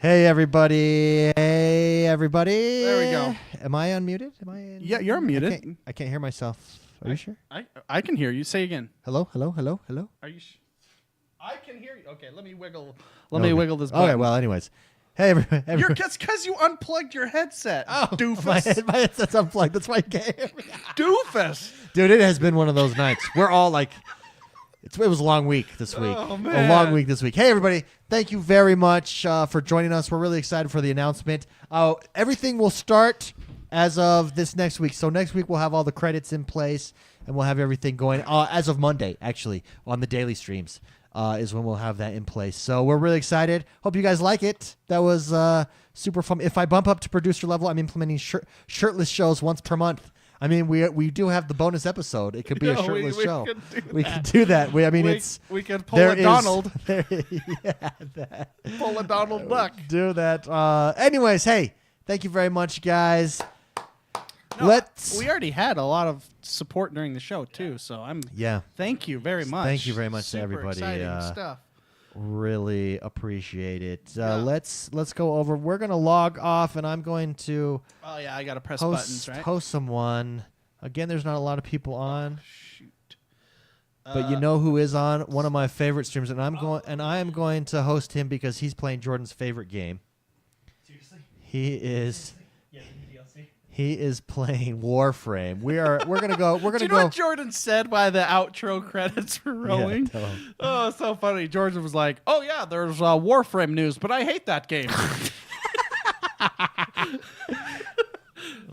Hey everybody! Hey everybody! There we go. Am I unmuted? Am I? Yeah, you're unmuted. I can't hear myself. Are you sure? I can hear you. Say again. Hello, hello, hello, hello. Are you? I can hear you. Okay, let me wiggle. Let me wiggle this button. Okay. Well, anyways, hey everybody. It's because you unplugged your headset. My Doofus. headset's unplugged. That's why you can't hear me. Doofus. Dude, it has been one of those nights. We're all like, it was a long week this week. Oh, A man. long week this week. Hey, everybody. Thank you very much for joining us. We're really excited for the announcement. Everything will start as of this next week. So next week, we'll have all the credits in place, and we'll have everything going. As of Monday, actually, on the daily streams is when we'll have that in place. So we're really excited. Hope you guys like it. That was super fun. If I bump up to producer level, I'm implementing shirtless shows once per month. I mean, we do have the bonus episode. It could be a shirtless show. We can do that. We can pull a Donald. That. Pull a Donald Duck. Do that. Anyways, hey, thank you very much, guys. We already had a lot of support during the show too, so thank you very much. Thank you very much to Super everybody. Exciting stuff. Really appreciate it. Let's go over. We're gonna log off, and I'm going to. Oh yeah, I gotta press buttons, right? Host someone. Again, there's not a lot of people on. Shoot. But you know who is on? One of my favorite streams, and I am going to host him because he's playing Jordan's favorite game. Seriously? He is. Yeah, the DLC. He is playing Warframe. We're gonna go. We're Do gonna you know go. what Jordan said while the outro credits were rolling? tell him. Oh, it's so funny. Jordan was like, "Oh yeah, there's Warframe news, but I hate that game."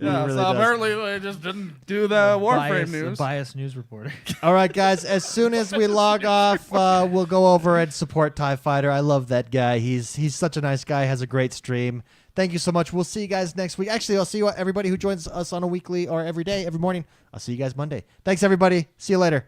Yeah, really so does. apparently they just didn't do the Warframe news. Biased news reporter. All right, guys. As soon as we log off, we'll go over and support TIE Fighter. I love that guy. He's such a nice guy. Has a great stream. Thank you so much. We'll see you guys next week. Actually, I'll see you everybody who joins us on a weekly or every day, every morning. I'll see you guys Monday. Thanks, everybody. See you later.